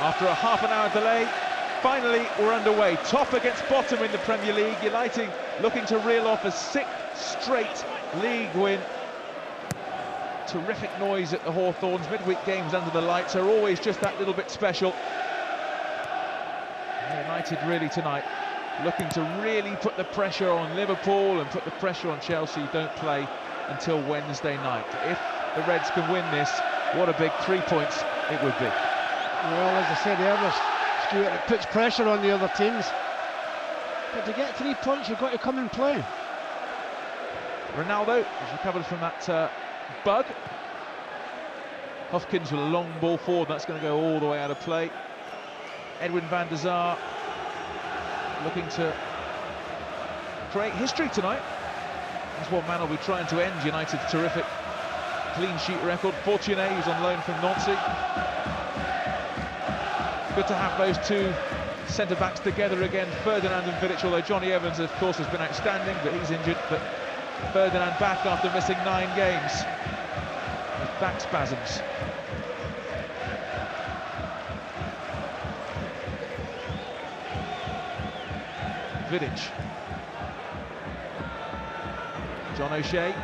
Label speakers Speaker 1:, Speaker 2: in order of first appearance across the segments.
Speaker 1: After a half-an-hour delay, finally we're underway. Top against bottom in the Premier League. United looking to reel off a 6th straight league win. Terrific noise at the Hawthorns. Midweek games under the lights are always just that little bit special. United really tonight looking to really put the pressure on Liverpool and put the pressure on Chelsea. Don't play until Wednesday night. If the Reds can win this, what a big 3 points it would be.
Speaker 2: Well, as I said earlier, Stuart, it puts pressure on the other teams. But to get 3 points, you've got to come and play.
Speaker 1: Ronaldo has recovered from that bug. Hopkins with a long ball forward, that's going to go all the way out of play. Edwin van der Sar looking to create history tonight. That's what man will be trying to end United's terrific clean sheet record. Fortuné, who's on loan from Nancy. Good to have those two centre-backs together again, Ferdinand and Vidic, although Johnny Evans, of course, has been outstanding, but he's injured. But Ferdinand back after missing 9 games with back spasms. Vidic. John O'Shea.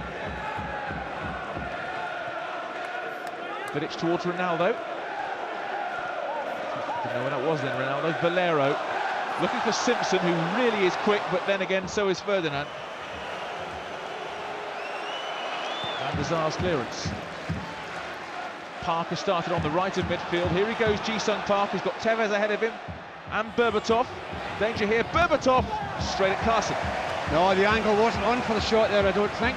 Speaker 1: Vidic towards Ronaldo. Didn't know when that was then, Ronaldo. Valero looking for Simpson, who really is quick, but then again, so is Ferdinand. Van der Sar's clearance. Parker started on the right of midfield. Here he goes, Ji-Sung Park. He's got Tevez ahead of him. And Berbatov. Danger here. Berbatov straight at Carson.
Speaker 2: No, the angle wasn't on for the shot there, I don't think.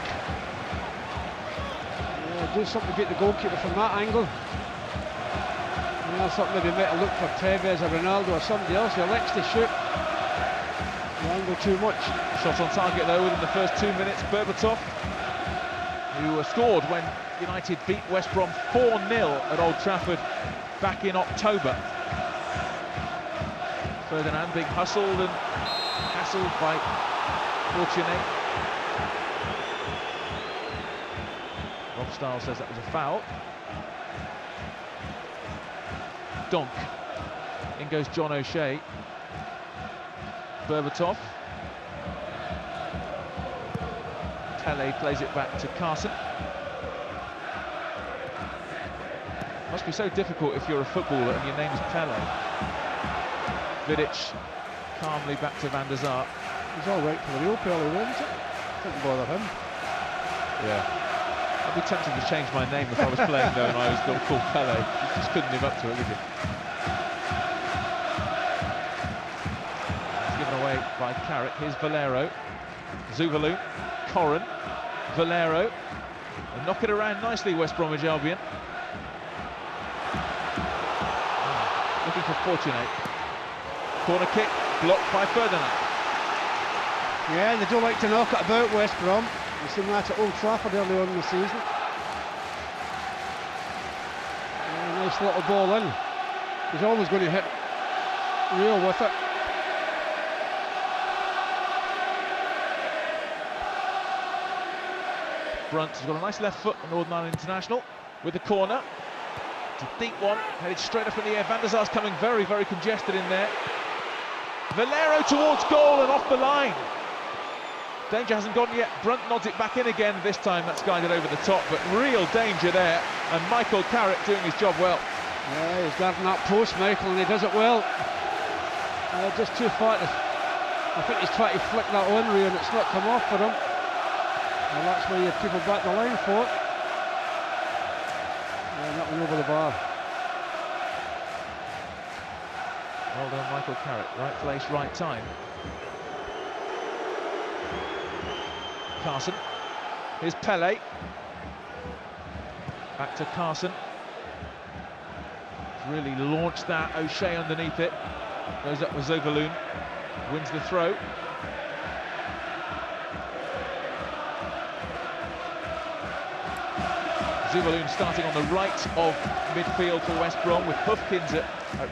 Speaker 2: Do something to beat the goalkeeper from that angle. Something maybe might have looked for Tevez or Ronaldo or somebody else who likes to shoot. The angle too much.
Speaker 1: Shot on target though within the first 2 minutes. Berbatov, who scored when United beat West Brom 4-0 at Old Trafford back in October. Ferdinand being hustled and hassled by Fortuné. Rob Stiles says that was a foul. Donk. In goes John O'Shea. Berbatov. Pele plays it back to Carson. Must be so difficult if you're a footballer and your name is Pele. Vidic calmly back to Van der Sar.
Speaker 2: He's all right for the real Pele, isn't it? Didn't bother him.
Speaker 1: Yeah. I'd be tempted to change my name if I was playing though and I was still called Pele. You just couldn't live up to it, would you? It's given away by Carrick. Here's Valero. Zuvaloon. Corrin. Valero. They knock it around nicely, West Bromwich Albion. Looking for Fortuné. Corner kick, blocked by Ferdinand.
Speaker 2: Yeah, they do like to knock it about, West Brom. We've seen that at Old Trafford early on in the season. Yeah, nice little ball in. He's always going to hit real with it.
Speaker 1: Brunt has got a nice left foot on Northern Ireland International with the corner. It's a deep one, headed straight up in the air. Van der Sar's coming very, very congested in there. Valero towards goal and off the line. Danger hasn't gone yet. Brunt nods it back in again. This time that's guided over the top, but real danger there. And Michael Carrick doing his job well.
Speaker 2: Yeah, he's guarding that post, Michael, and he does it well. Just too far. I think he's trying to flick that on, Ray, and it's not come off for him. And that's where you have people back the line for it. Yeah, that one over the bar.
Speaker 1: Well done, Michael Carrick. Right place, right time. Carson. Here's Pele. Back to Carson. Really launched that. O'Shea underneath it. Goes up with Zuvaloon. Wins the throw. Zuvaloon starting on the right of midfield for West Brom with Hopkins at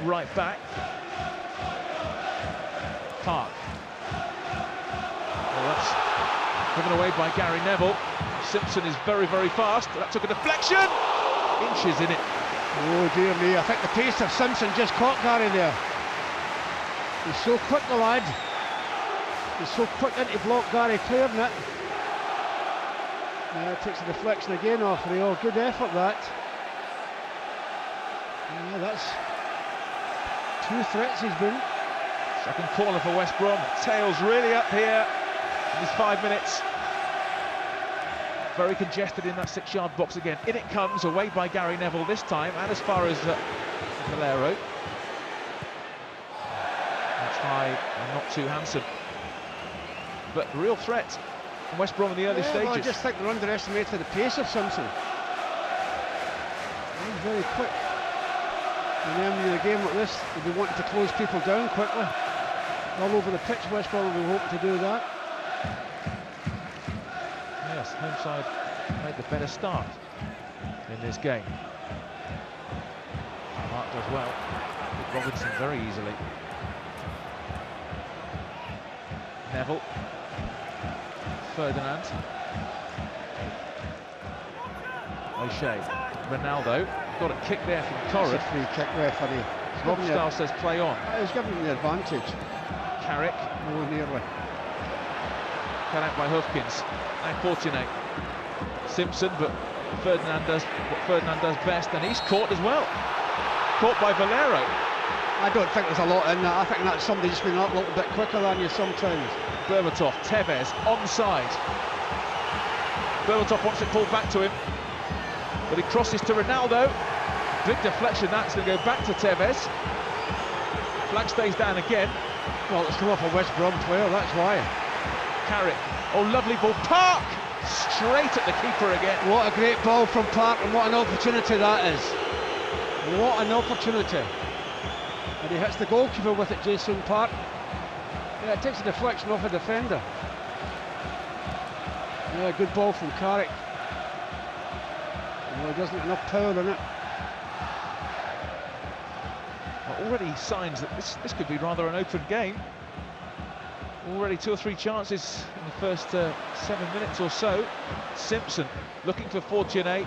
Speaker 1: right back. Park. Well, that's driven away by Gary Neville. Simpson is very, very fast. That took a deflection. Inches in it.
Speaker 2: Oh dear me, I think the pace of Simpson just caught Gary there. He's so quick, the lad. He's so quick into block Gary clearing it. Takes the deflection again off Rio. Good effort that. That's 2 threats he's been.
Speaker 1: Second corner for West Brom. Tails really up here in these 5 minutes. Very congested in that 6-yard box again. In it comes, away by Gary Neville this time, and as far as Valero. That's high and not too handsome. But real threat from West Brom in the early stages.
Speaker 2: Well, I just think they're underestimating the pace of Simpson. He's very quick. And then in a game like this, they'll be wanting to close people down quickly. All over the pitch, West Brom will be hoping to do that.
Speaker 1: Yes, home side made the better start in this game. Mark does well. Hit Robinson very easily. Neville. Ferdinand. O'Shea. Ronaldo. Got a kick there from Corrin.
Speaker 2: It's a free kick referee.
Speaker 1: Robinson says play on.
Speaker 2: He's giving him the advantage.
Speaker 1: Carrick.
Speaker 2: No, nearly.
Speaker 1: Cut out by Hufkins. Now Fortuné. Simpson, but Ferdinand does what Ferdinand does best, and he's caught as well. Caught by Valero.
Speaker 2: I don't think there's a lot in that. I think that's somebody just been up a little bit quicker than you sometimes.
Speaker 1: Berbatov, Tevez, onside. Berbatov wants it pulled back to him, but he crosses to Ronaldo. Big deflection, that's going to go back to Tevez. Flag stays down again.
Speaker 2: Well, it's come off a West Brom player, that's why.
Speaker 1: Carrick, oh lovely ball, Park! Straight at the keeper again.
Speaker 2: What a great ball from Park, and what an opportunity that is. What an opportunity. And he hits the goalkeeper with it, Jason Park. Yeah, it takes a deflection off a defender. Yeah, good ball from Carrick. Well, he doesn't have enough power in it.
Speaker 1: Well, already signs that this could be rather an open game. Already 2 or 3 chances in the first 7 minutes or so. Simpson looking for Fortuné.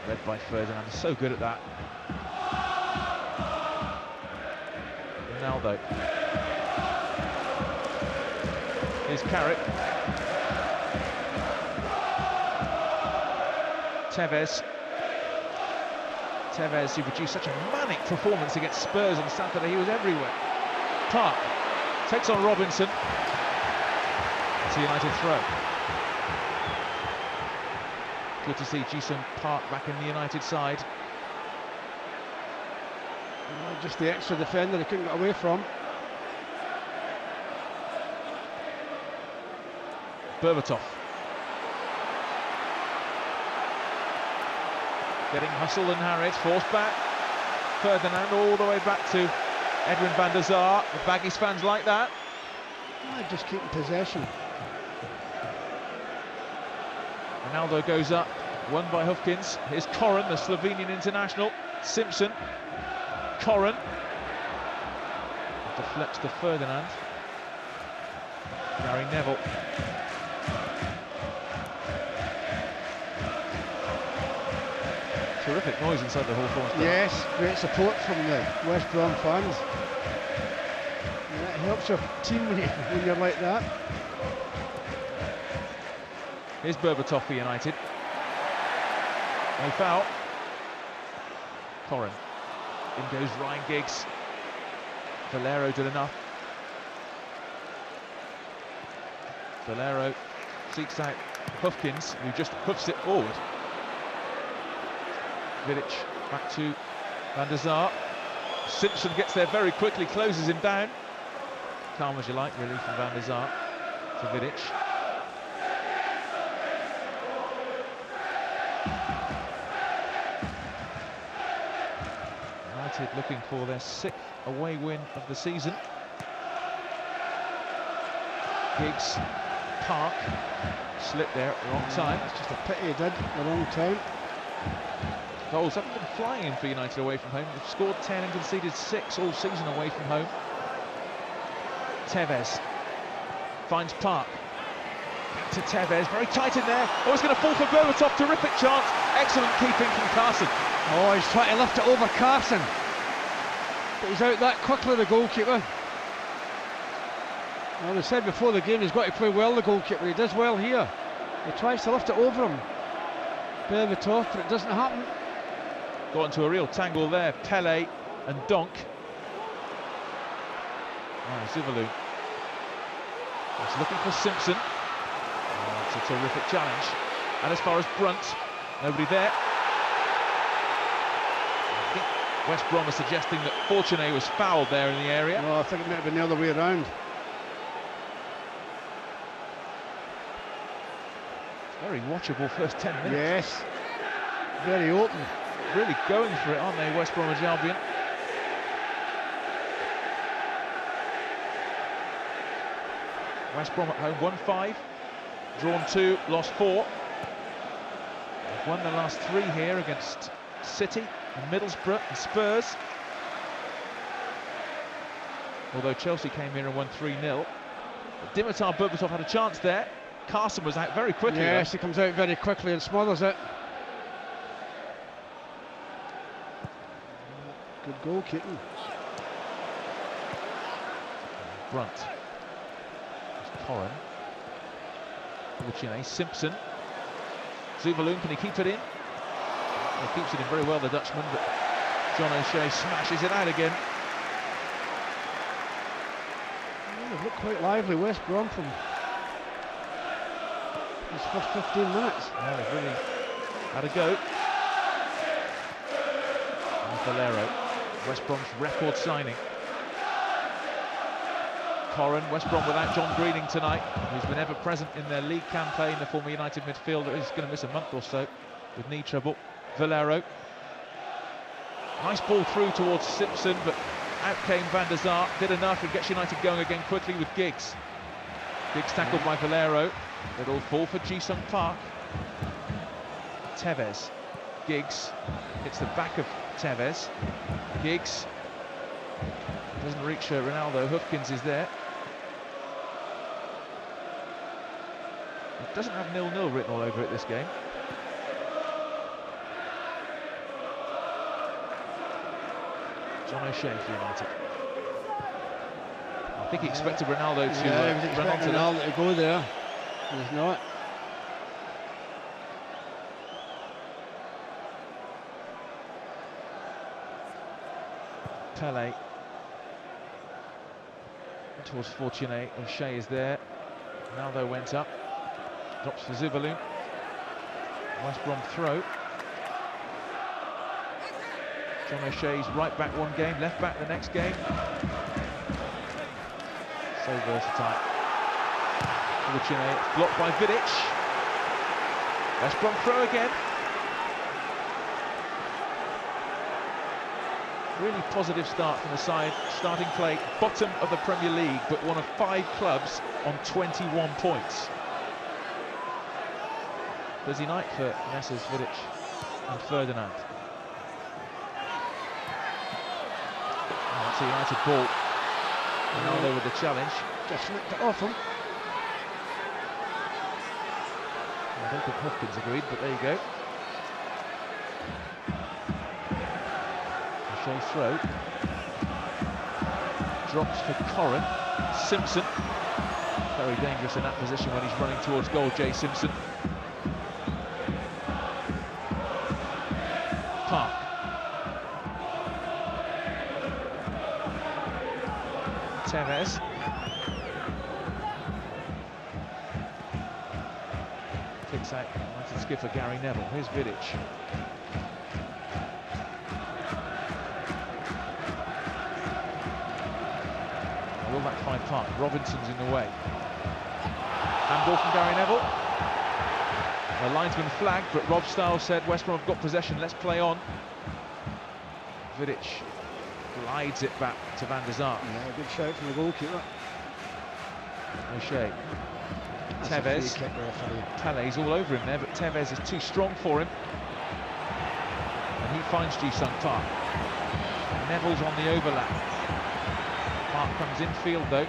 Speaker 1: Led by Ferdinand, so good at that. Ronaldo. Here's Carrick. Tevez. Tevez, who produced such a manic performance against Spurs on Saturday, he was everywhere. Park takes on Robinson. It's a United throw. Good to see Jason Park back in the United side.
Speaker 2: Just the extra defender he couldn't get away from.
Speaker 1: Berbatov. Getting hustled and harried, forced back. Ferdinand all the way back to Edwin van der Sar. The Baggies fans like that.
Speaker 2: Just keeping possession.
Speaker 1: Ronaldo goes up, won by Hufkins. Here's Corrin, the Slovenian international. Simpson. Corrin. Deflects to Ferdinand. Gary Neville. Terrific noise inside the Hawthorns stand.
Speaker 2: Yes, great support from the West Brom fans. That helps your team when you're like that.
Speaker 1: Here's Berbatov for United. No foul. Corrin. In goes Ryan Giggs. Valero did enough. Valero seeks out Hufkins, who just hoofs it forward. Vidic back to van der Sar. Simpson gets there very quickly, closes him down. Calm as you like, really, from van der Sar to Vidic. United looking for their 6th away win of the season. Giggs, Park, slipped there at the wrong time.
Speaker 2: It's just a pity he did at the wrong time.
Speaker 1: Goals haven't been flying in for United away from home. They've scored 10 and conceded 6 all season away from home. Tevez finds Park. To Tevez, very tight in there. Oh, it's going to fall for Berbatov. Terrific chance. Excellent keeping from Carson.
Speaker 2: Oh, he's trying to lift it over Carson. But he's out that quickly, the goalkeeper. Well, they said before the game he's got to play well, the goalkeeper. He does well here. He tries to lift it over him. Berbatov, but it doesn't happen.
Speaker 1: Got into a real tangle there. Pele and Donk. Oh, Zuvalu. He's looking for Simpson. Oh, it's a terrific challenge. And as far as Brunt, nobody there. I think West Brom was suggesting that Fortuné was fouled there in the area.
Speaker 2: No, I think it might have been the other way around.
Speaker 1: Very watchable first 10 minutes.
Speaker 2: Yes, very open.
Speaker 1: Really going for it, aren't they, West Bromwich Albion? West Brom at home, 1-5, drawn 2, lost 4. They've won the last 3 here against City and Middlesbrough and Spurs. Although Chelsea came here and won 3-0. Dimitar Berbatov had a chance there. Carson was out very quickly.
Speaker 2: Yes, he comes out very quickly and smothers it. Good goalkeeping.
Speaker 1: Brunt. Corrin. Fortuné, Simpson. Zuvalu, can he keep it in? He keeps it in very well, the Dutchman, but John O'Shea smashes it out again.
Speaker 2: Well, they've looked quite lively, West Brom, from this first 15 minutes.
Speaker 1: Yeah, they've really had a go. And Valero, West Brom's record signing. Corrin, West Brom without John Greening tonight, who's been ever present in their league campaign, the former United midfielder. He's going to miss a month or so with knee trouble. Valero. Nice ball through towards Simpson, but out came Van der Sar. Did enough and gets United going again quickly with Giggs. Giggs tackled by Valero. Little ball for Ji-sung Park. Tevez. Giggs hits the back of Tevez. Giggs doesn't reach Ronaldo. Hufkins is there. It doesn't have 0-0 written all over it, this game. John O'Shea for United. I think he expected Ronaldo to run onto
Speaker 2: Ronaldo to go there. He's not.
Speaker 1: Pele towards Fortuné. O'Shea is there. Ronaldo went up. Drops for Zuvalu. West Brom throw. John O'Shea's right back one game, left back the next game. So versatile. Fortuné blocked by Vidic. West Brom throw again. Really positive start from the side, starting play, bottom of the Premier League, but one of 5 clubs on 21 points. Busy night for Messrs Vidic and Ferdinand. Oh, that's a United ball. Ronaldo with the challenge.
Speaker 2: Just nicked it off him.
Speaker 1: I don't think Hopkins agreed, but there you go. O'Shea throw. Drops for Corrin. Simpson. Very dangerous in that position when he's running towards goal, Jay Simpson. Park. Tevez. Kicks out United skipper Gary Neville. Here's Vidic. Will that find Park? Robinson's in the way. Handball from Gary Neville. The linesman flagged, but Rob Stiles said West Brom have got possession, let's play on. Vidic glides it back to Van der Sar.
Speaker 2: Yeah, good shout from the goalkeeper.
Speaker 1: O'Shea. Tevez. Pele's all over him there, but Tevez is too strong for him. And he finds Ji-sung Park. Neville's on the overlap. Park comes infield though.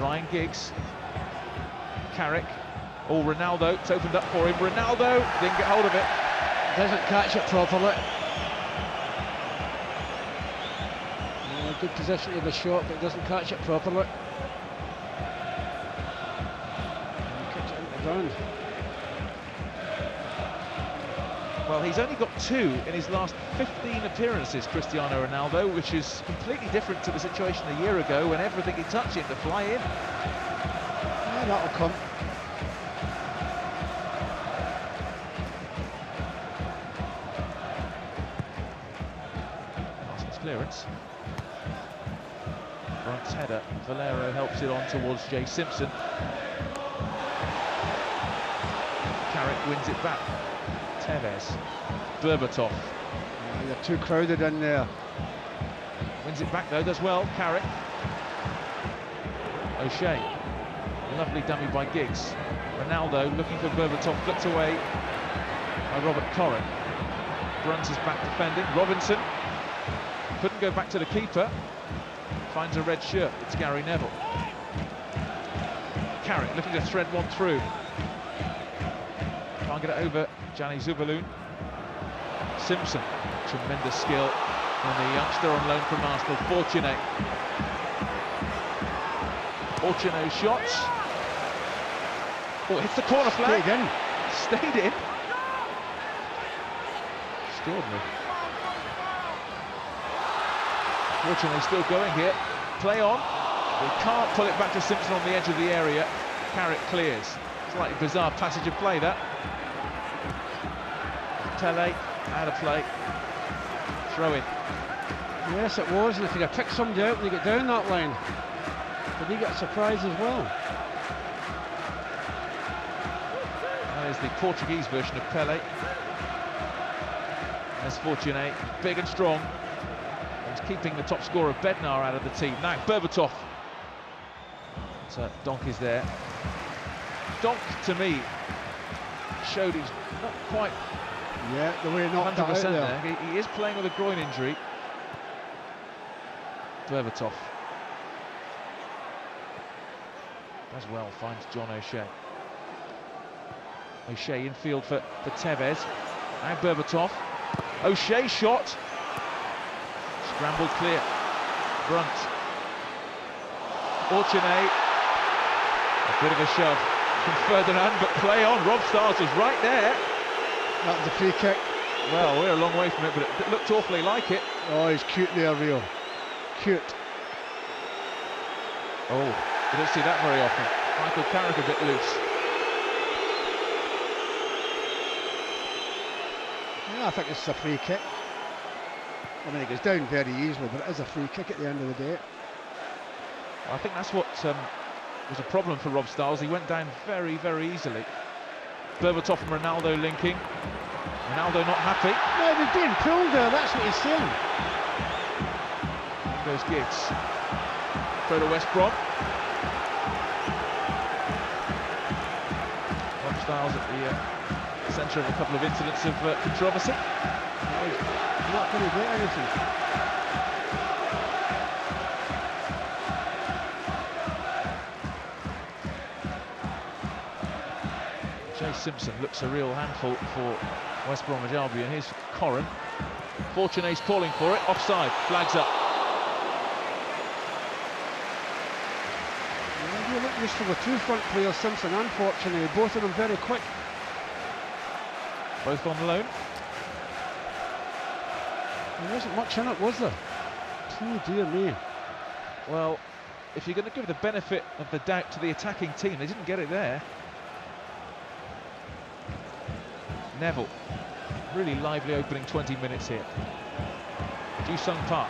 Speaker 1: Ryan Giggs. Carrick. Oh, Ronaldo, it's opened up for him. Ronaldo didn't get hold of it.
Speaker 2: Doesn't catch it properly. Good position to the shot, but doesn't catch it properly. And kicks it into the ground.
Speaker 1: Well, he's only got 2 in his last 15 appearances, Cristiano Ronaldo, which is completely different to the situation a year ago when everything he touched seemed to fly in.
Speaker 2: Yeah, that'll come.
Speaker 1: Arsenal's clearance. Brunt's header. Valero helps it on towards Jay Simpson. Carrick wins it back. Tevez. Berbatov.
Speaker 2: They're too crowded in there.
Speaker 1: Wins it back though, does well. Carrick. O'Shea. Lovely dummy by Giggs. Ronaldo looking for Berbatov, flicked away by Robert Corrin. Brunt is back defending. Robinson couldn't go back to the keeper. Finds a red shirt. It's Gary Neville. Carrick looking to thread one through. Can't get it over Gianni Zubalun. Simpson, tremendous skill. And the youngster on loan from Arsenal, Fortuné. Fortuné's shots. Oh, hits the corner flag.
Speaker 2: Stayed in.
Speaker 1: Stayed in. Extraordinary. Fortuné still going here. Play on. They can't pull it back to Simpson on the edge of the area. Carrick clears. Slightly bizarre passage of play, that. Tele, out of play. Throw in.
Speaker 2: Yes, it was, and if you could pick somebody out when you get down that line, but he got a surprise as well.
Speaker 1: That is the Portuguese version of Pele. There's Fortuné, big and strong. He's keeping the top scorer Bednar out of the team. Now Berbatov. So Donk is there. Donk, to me, showed he's not quite
Speaker 2: The way he knocked that
Speaker 1: 100%
Speaker 2: out
Speaker 1: there. He is playing with a groin injury. Berbatov. Does well, finds John O'Shea. O'Shea infield for Tevez. Now Berbatov. O'Shea shot. Scrambled clear. Brunt. Fortuné. A bit of a shove from Ferdinand, but play on. Rob Stiles was right there.
Speaker 2: That was a free kick.
Speaker 1: Well, we're a long way from it, but it looked awfully like it.
Speaker 2: Oh, he's cute there, Rio. Cute.
Speaker 1: Oh, you don't see that very often. Michael Carrick a bit loose.
Speaker 2: Yeah, I think it's a free kick. I mean, it goes down very easily, but it is a free kick at the end of the day.
Speaker 1: I think that's what was a problem for Rob Stiles. He went down very, very easily. Berbatov and Ronaldo linking. Ronaldo not happy.
Speaker 2: No, they're being pulled there, that's what he's saying.
Speaker 1: There goes Giggs. Throw to West Brom. Rob Stiles at the centre of a couple of incidents of controversy.
Speaker 2: He's not going to get anything.
Speaker 1: Jay Simpson looks a real handful for West Bromwich Albion. Here's Corrin. Fortuné's calling for it. Offside. Flags up.
Speaker 2: Yeah, you look used to the two front players, Simpson and Fortuné, both of them very quick.
Speaker 1: Both on loan.
Speaker 2: There wasn't much in it, was there? Oh dear me.
Speaker 1: Well, if you're going to give the benefit of the doubt to the attacking team, they didn't get it there. Neville, really lively opening 20 minutes here. Ju-Sung Park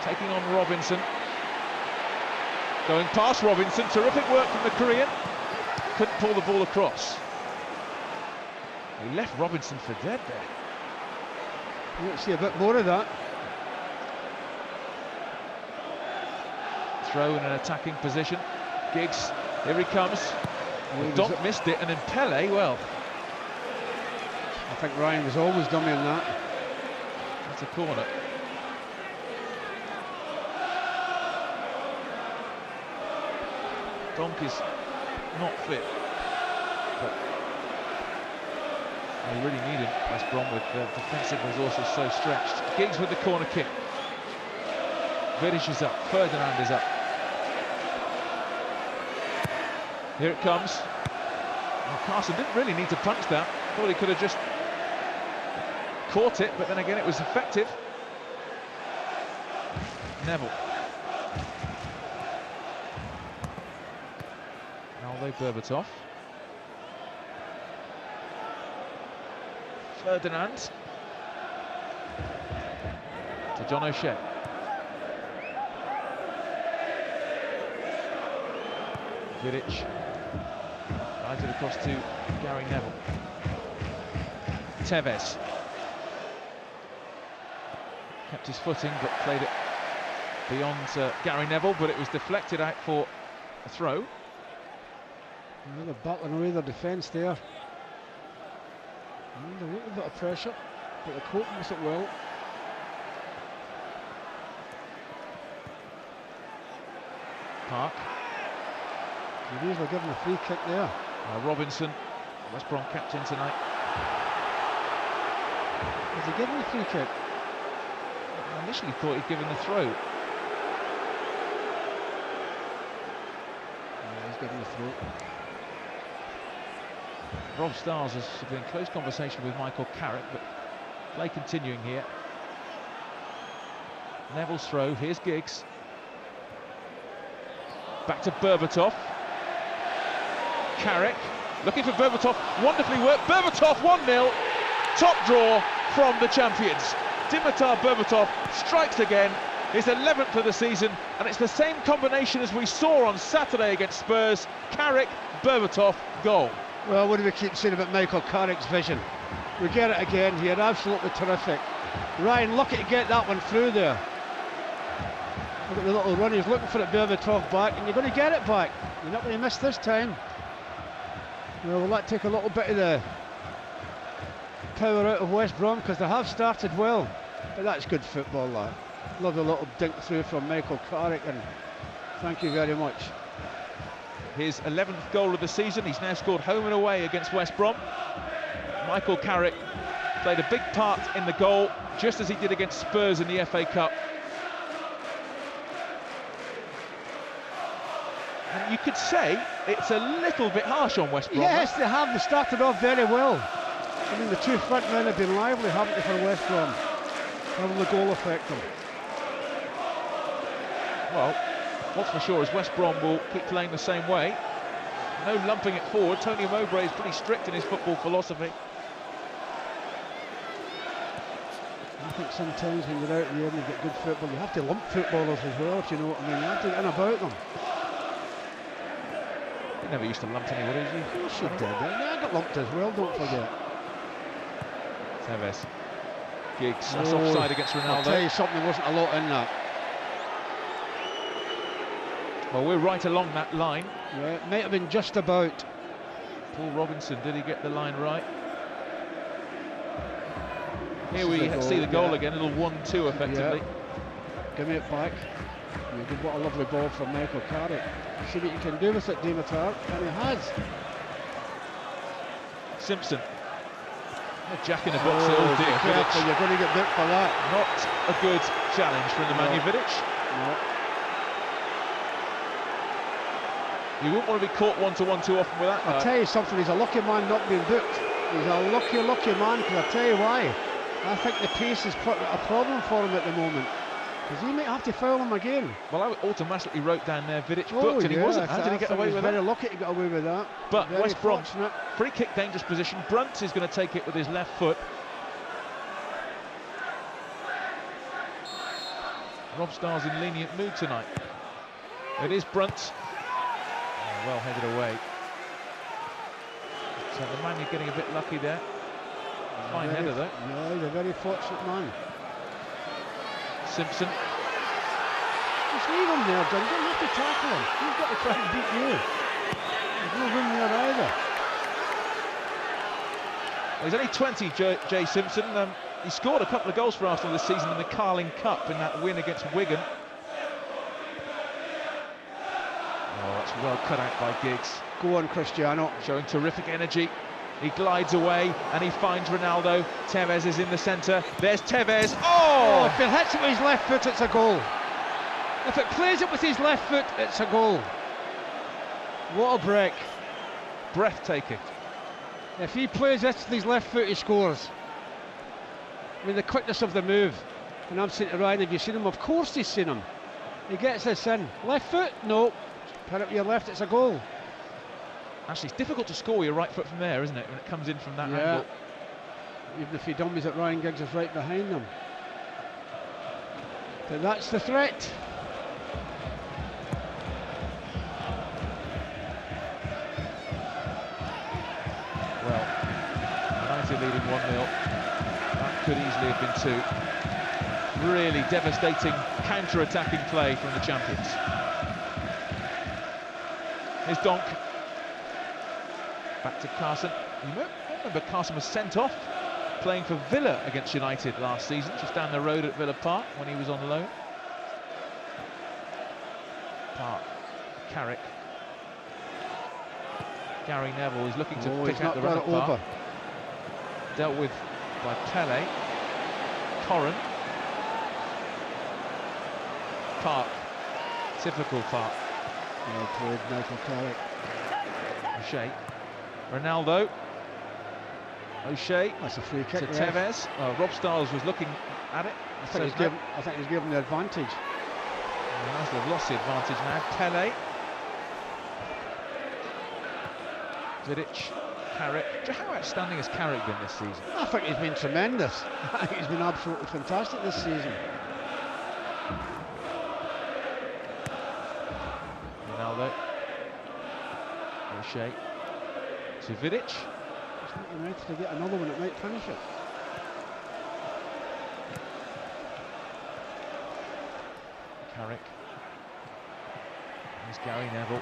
Speaker 1: taking on Robinson. Going past Robinson, terrific work from the Korean. Couldn't pull the ball across. He left Robinson for dead there.
Speaker 2: You want to see a bit more of that.
Speaker 1: Throw in an attacking position. Giggs, here he comes. Donk missed it, and then Pele, well.
Speaker 2: I think Ryan was always dummy in that.
Speaker 1: That's a corner. Donk is not fit. But they really need him, West Brom, with defensive resources so stretched. Giggs with the corner kick. Vidic is up, Ferdinand is up. Here it comes. Well, Carson didn't really need to punch that. Thought he could have just caught it, but then again it was effective. Neville. Aldo Berbatov. Ferdinand. To John O'Shea. Vidic. Rides it across to Gary Neville. Tevez. Kept his footing, but played it beyond Gary Neville, but it was deflected out for a throw.
Speaker 2: They're battling away their defence there. A little bit of pressure, but they're coping with it well.
Speaker 1: Park.
Speaker 2: They're usually given a free kick there.
Speaker 1: Robinson, West Brom captain tonight.
Speaker 2: Has he given a free kick?
Speaker 1: I initially thought he'd given the throw.
Speaker 2: Yeah, he's given the throw.
Speaker 1: Rob Stars has been in close conversation with Michael Carrick, but play continuing here. Neville's throw, here's Giggs. Back to Berbatov. Carrick, looking for Berbatov, wonderfully worked. Berbatov 1-0, top draw from the champions. Dimitar Berbatov strikes again, his 11th of the season, and it's the same combination as we saw on Saturday against Spurs. Carrick, Berbatov, goal.
Speaker 2: Well, what do we keep saying about Michael Carrick's vision? We get it again here, absolutely terrific. Ryan, lucky to get that one through there. Look at the little run, he's looking for it, Berbatov back, and you're going to get it back. You're not going to miss this time. Well, will that take a little bit of the power out of West Brom, because they have started well. But that's good football, lad. Love the little dink through from Michael Carrick, and thank you very much.
Speaker 1: His 11th goal of the season. He's now scored home and away against West Brom. Michael Carrick played a big part in the goal, just as he did against Spurs in the FA Cup. And you could say it's a little bit harsh on West Brom.
Speaker 2: Yes, they have. They started off very well. I mean, the two front men have been lively, haven't they, for West Brom? Having the goal affect them.
Speaker 1: Well, what's for sure is West Brom will keep playing the same way. No lumping it forward. Tony Mowbray is pretty strict in his football philosophy.
Speaker 2: I think sometimes when you're out there and you get good football, you have to lump footballers as well, if you know what I mean. You have to get in about them.
Speaker 1: He never used to lump anybody, did he?
Speaker 2: Of course you did. I got lumped as well, don't forget.
Speaker 1: Tevez. Giggs. That's offside against Ronaldo.
Speaker 2: I'll tell you something, there wasn't a lot in that.
Speaker 1: Well, we're right along that line.
Speaker 2: Yeah, it might have been just about.
Speaker 1: Paul Robinson, did he get the line right? Here we see the goal again, a little 1-2 effectively.
Speaker 2: Yeah. Give me it back. What a lovely ball from Michael Carrick. See what you can do with it, Dimitar, and he has.
Speaker 1: Simpson. Jack in the box, oh dear.
Speaker 2: Careful, you're going to get booked for that.
Speaker 1: Not a good challenge from the Nemanja Vidic.
Speaker 2: No.
Speaker 1: You wouldn't want to be caught one-to-one too often with that.
Speaker 2: I'll tell you something, he's a lucky man not being booked. He's a lucky man, because I'll tell you why. I think the pace is a problem for him at the moment. Because he might have to foul him again.
Speaker 1: Well, I automatically wrote down there Vidic booked, and he wasn't. How did he get away with that?
Speaker 2: Very lucky to get away with that.
Speaker 1: But
Speaker 2: very
Speaker 1: West Brom,
Speaker 2: fortunate.
Speaker 1: free kick, dangerous position. Brunt is going to take it with his left foot. Rob Starr's in lenient mood tonight. It is Brunt. Oh, well headed away. So the man, you're getting a bit lucky there. Fine header though.
Speaker 2: Yeah, he's a very fortunate man.
Speaker 1: Simpson.
Speaker 2: Just leave him there, John. You don't have to tackle him. He's got to try and beat you. There's no room there either.
Speaker 1: Well, he's only 20, Jay Simpson. He scored a couple of goals for Arsenal this season in the Carling Cup in that win against Wigan. Oh, It's well cut out by Giggs.
Speaker 2: Go on, Cristiano.
Speaker 1: Showing terrific energy. He glides away and he finds Ronaldo. Tevez is in the centre. There's Tevez. Oh!
Speaker 2: If he hits it with his left foot, it's a goal. If it plays it with his left foot, it's a goal. What a break.
Speaker 1: Breathtaking.
Speaker 2: If he plays this with his left foot, he scores. I mean, the quickness of the move. And I'm saying to Ryan, have you seen him? Of course he's seen him. He gets this in. Left foot? No. Put it with your left, it's a goal.
Speaker 1: Actually, it's difficult to score with your right foot from there, isn't it, when it comes in from that angle?
Speaker 2: Even if he dummies it, Ryan Giggs is right behind them. But that's the threat.
Speaker 1: Well, United leading 1-0. That could easily have been 2. Really devastating counter-attacking play from the champions. Here's Donk. Back to Carson. You remember Carson was sent off playing for Villa against United last season, just down the road at Villa Park when he was on loan. Park. Carrick. Gary Neville is looking to pick out the run over. Dealt with by Pele. Corrin. Park. Typical Park.
Speaker 2: Well played, Michael Carrick.
Speaker 1: O'Shea. Ronaldo. O'Shea.
Speaker 2: That's a free kick.
Speaker 1: To Tevez. Rob Stiles was looking at it.
Speaker 2: I think he's given the advantage.
Speaker 1: United have lost the advantage now. Pele. Vidic. Carrick. How outstanding has Carrick been this season?
Speaker 2: I think he's been tremendous. I think he's been absolutely fantastic this season.
Speaker 1: Ronaldo. O'Shea. To Vidic.
Speaker 2: It's not United to get another one that might finish it.
Speaker 1: Carrick. There's Gary Neville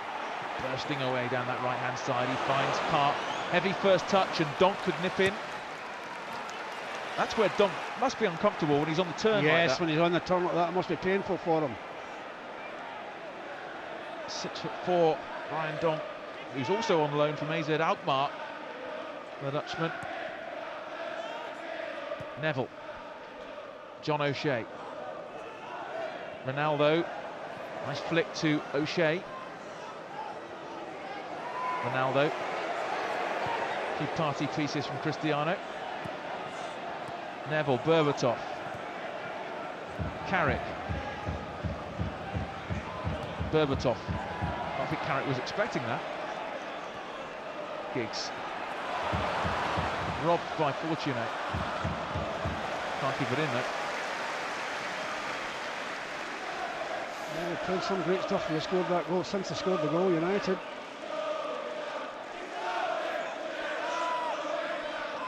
Speaker 1: bursting away down that right hand side. He finds Park. Heavy first touch and Donk could nip in. That's where Donk must be uncomfortable when he's on the turn.
Speaker 2: Yes,
Speaker 1: like that.
Speaker 2: when he's on the turn like that, it must be painful for him.
Speaker 1: 6'4", Ryan Donk, who's also on loan from AZ Alkmaar, the Dutchman. Neville. John O'Shea. Ronaldo. Nice flick to O'Shea. Ronaldo. A few party pieces from Cristiano. Neville, Berbatov. Carrick. Berbatov. I think Carrick was expecting that. Giggs. Robbed by Fortuné. Can't keep it in though.
Speaker 2: Yeah, they've played some great stuff. They scored that goal since they scored the goal, United.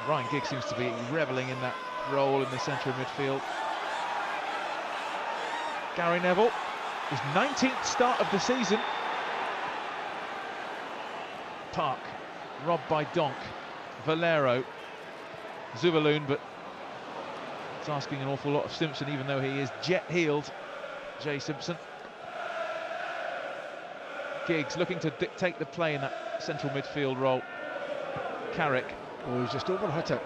Speaker 1: Ryan Giggs seems to be revelling in that role in the centre of midfield. Gary Neville, his 19th start of the season. Park, robbed by Donk. Valero, Zubaloon, but it's asking an awful lot of Simpson, even though he is jet-heeled. Jay Simpson. Giggs looking to dictate the play in that central midfield role. Carrick.
Speaker 2: Oh, he's just overhit it.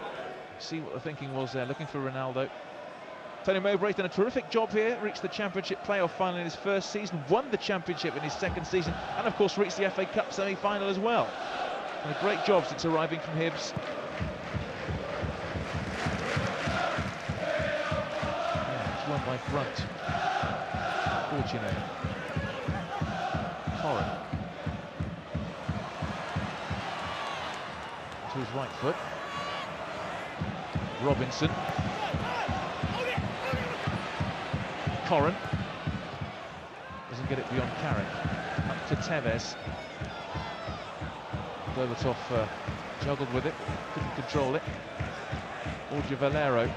Speaker 1: See what the thinking was there, looking for Ronaldo. Tony Mowbray's done a terrific job here, reached the Championship playoff final in his first season, won the Championship in his second season, and of course reached the FA Cup semi-final as well. And a great job since arriving from Hibs. Yeah, it's won by Brunt. Fortuné. Corrin. To his right foot. Robinson. Corrin. Doesn't get it beyond Carrick. Up to Tevez. Berbatov juggled with it, couldn't control it. Borja Valero.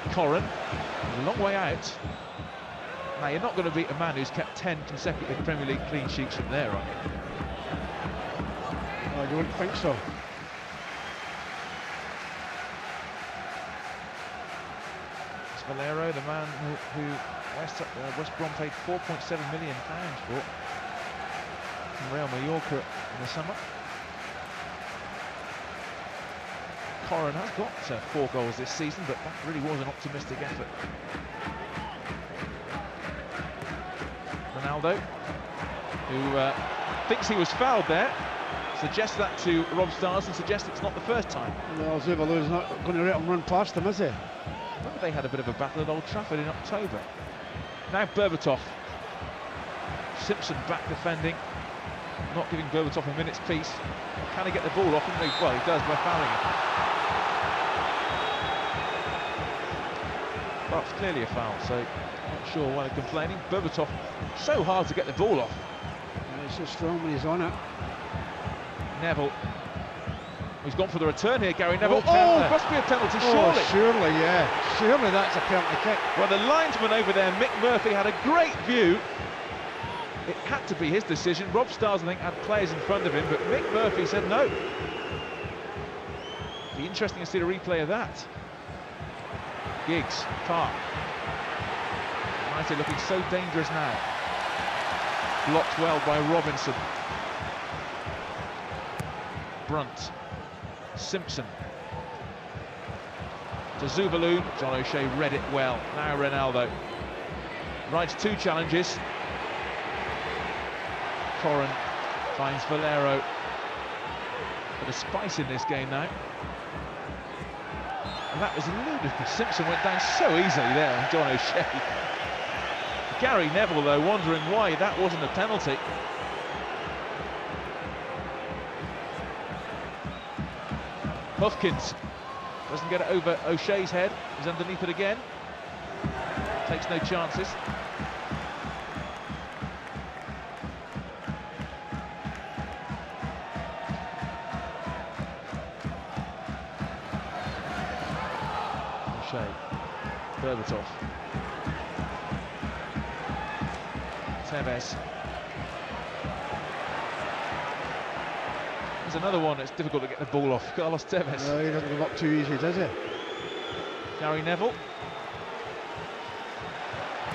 Speaker 1: Corrin. A long way out. Now, you're not going to beat a man who's kept 10 consecutive Premier League clean sheets from there, are you?
Speaker 2: I don't think so.
Speaker 1: It's Valero, the man who West Brom paid £4.7 million for. from Real Mallorca in the summer. Corrin has got 4 goals this season, but that really was an optimistic effort. Ronaldo, who thinks he was fouled there, suggests that to Rob Stars and suggests it's not the first time.
Speaker 2: Well, Zubalou's not going to let him run past him, is he?
Speaker 1: Remember they had a bit of a battle at Old Trafford in October. Now Berbatov. Simpson back defending, not giving Berbatov a minute's peace. Can he get the ball off him? Well, he does by fouling him. Well, it's clearly a foul, so not sure why they're complaining. Berbatov, so hard to get the ball off.
Speaker 2: Yeah, he's so strong when he's on it.
Speaker 1: Neville. He's gone for the return here, Gary Neville.
Speaker 2: Oh,
Speaker 1: Oh, must be a penalty, surely.
Speaker 2: Surely, yeah. Surely that's a penalty kick.
Speaker 1: Well, the linesman over there, Mick Murphy, had a great view. It had to be his decision. Rob Stars, I think, had players in front of him, but Mick Murphy said no. Be interesting to see the replay of that. Giggs, Park. United looking so dangerous now. Blocked well by Robinson. Brunt. Simpson. To Zubalou. John O'Shea read it well. Now Ronaldo. Rides 2 challenges. Corrin finds Valero. Bit of spice in this game now. And that was ludicrous. Simpson went down so easily there on John O'Shea. Gary Neville, though, wondering why that wasn't a penalty. Hufkins doesn't get it over O'Shea's head. He's underneath it again. Takes no chances. O'Shea. Berbatov. Tevez. There's another one that's difficult to get the ball off. Carlos Tevez.
Speaker 2: No, he doesn't give up too easy, does he?
Speaker 1: Gary Neville.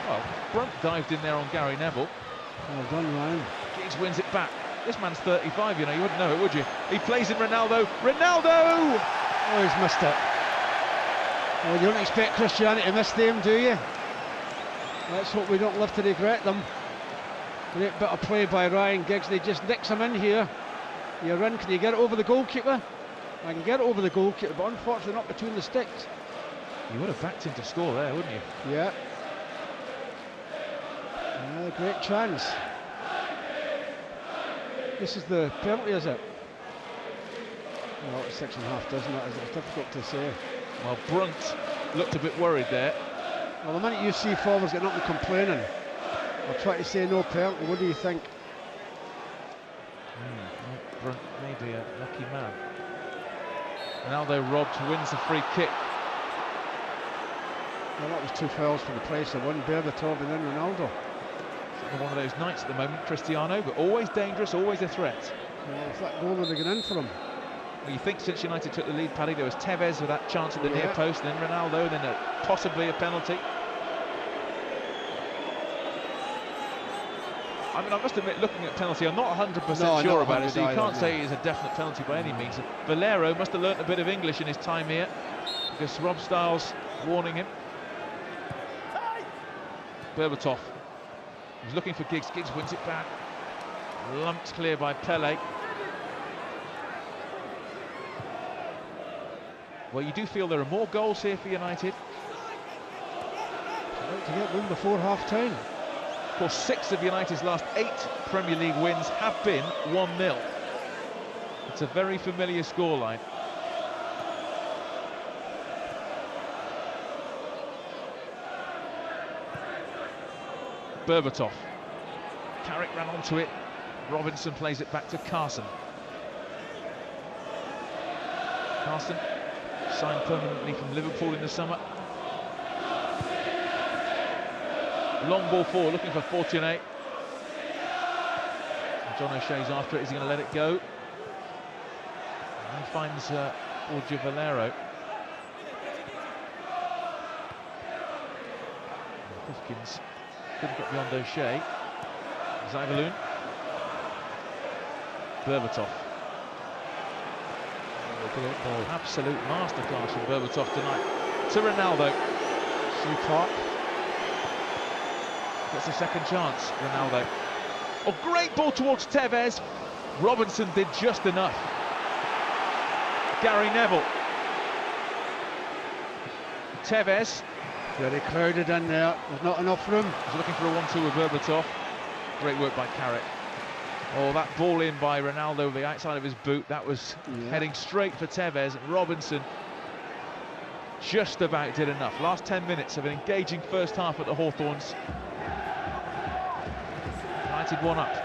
Speaker 1: Well, Brunt dived in there on Gary Neville.
Speaker 2: Well done, Ryan.
Speaker 1: Giggs wins it back. This man's 35, you know, you wouldn't know it, would you? He plays in Ronaldo. Ronaldo!
Speaker 2: Oh, he's missed it. Well, you don't expect Cristiano to miss them, do you? Let's hope we don't live to regret them. Great bit of play by Ryan Giggs. They just nicks him in here. You're in. Can you get it over the goalkeeper? I can get it over the goalkeeper, but unfortunately not between the sticks.
Speaker 1: You would have backed him to score there, wouldn't you?
Speaker 2: Yeah. Great chance. This is the penalty, is it? Well, it's 6.5, doesn't it? It's difficult to say.
Speaker 1: Well, Brunt looked a bit worried there.
Speaker 2: Well, the minute you see forwards getting up and complaining, I'll try to say no penalty. What do you think?
Speaker 1: Brunt may be a lucky man. Ronaldo robbed, wins the free kick.
Speaker 2: Well, that was 2 fouls for the price of one. Berbatov and then Ronaldo.
Speaker 1: One of those nights at the moment, Cristiano, but always dangerous, always a threat.
Speaker 2: Well, if that goal would have gone in for him.
Speaker 1: Well, you think since United took the lead, Paddy, there was Tevez with that chance at the near post, then Ronaldo, then possibly a penalty. I mean, I must admit, looking at penalty, I'm not 100% sure about it, so you can't say it's a definite penalty by any means. Valero must have learnt a bit of English in his time here, because Rob Stiles warning him. Berbatov. He's looking for Giggs. Giggs wins it back. Lumped clear by Pele. Well, you do feel there are more goals here for United.
Speaker 2: I'd like to get one before half-time.
Speaker 1: Of course, 6 of United's last 8 Premier League wins have been 1-0. It's a very familiar scoreline. Berbatov. Carrick ran onto it. Robinson plays it back to Carson. Carson signed permanently from Liverpool in the summer. Long ball forward, looking for Fortuné. John O'Shea's after it. Is he going to let it go? And he finds Borja Valero. Hufkins couldn't get beyond O'Shea. Zagalloon. Berbatov.
Speaker 2: Great ball.
Speaker 1: Absolute masterclass from Berbatov tonight. To Ronaldo.
Speaker 2: Superb.
Speaker 1: Gets a second chance, Ronaldo. Oh, great ball towards Tevez. Robinson did just enough. Gary Neville. Tevez.
Speaker 2: Very crowded in there. There's not enough room.
Speaker 1: He's looking for a 1-2 with Berbatov. Great work by Carrick. Oh, that ball in by Ronaldo with the outside of his boot. That was heading straight for Tevez. Robinson just about did enough. Last 10 minutes of an engaging first half at the Hawthorns. United 1 up.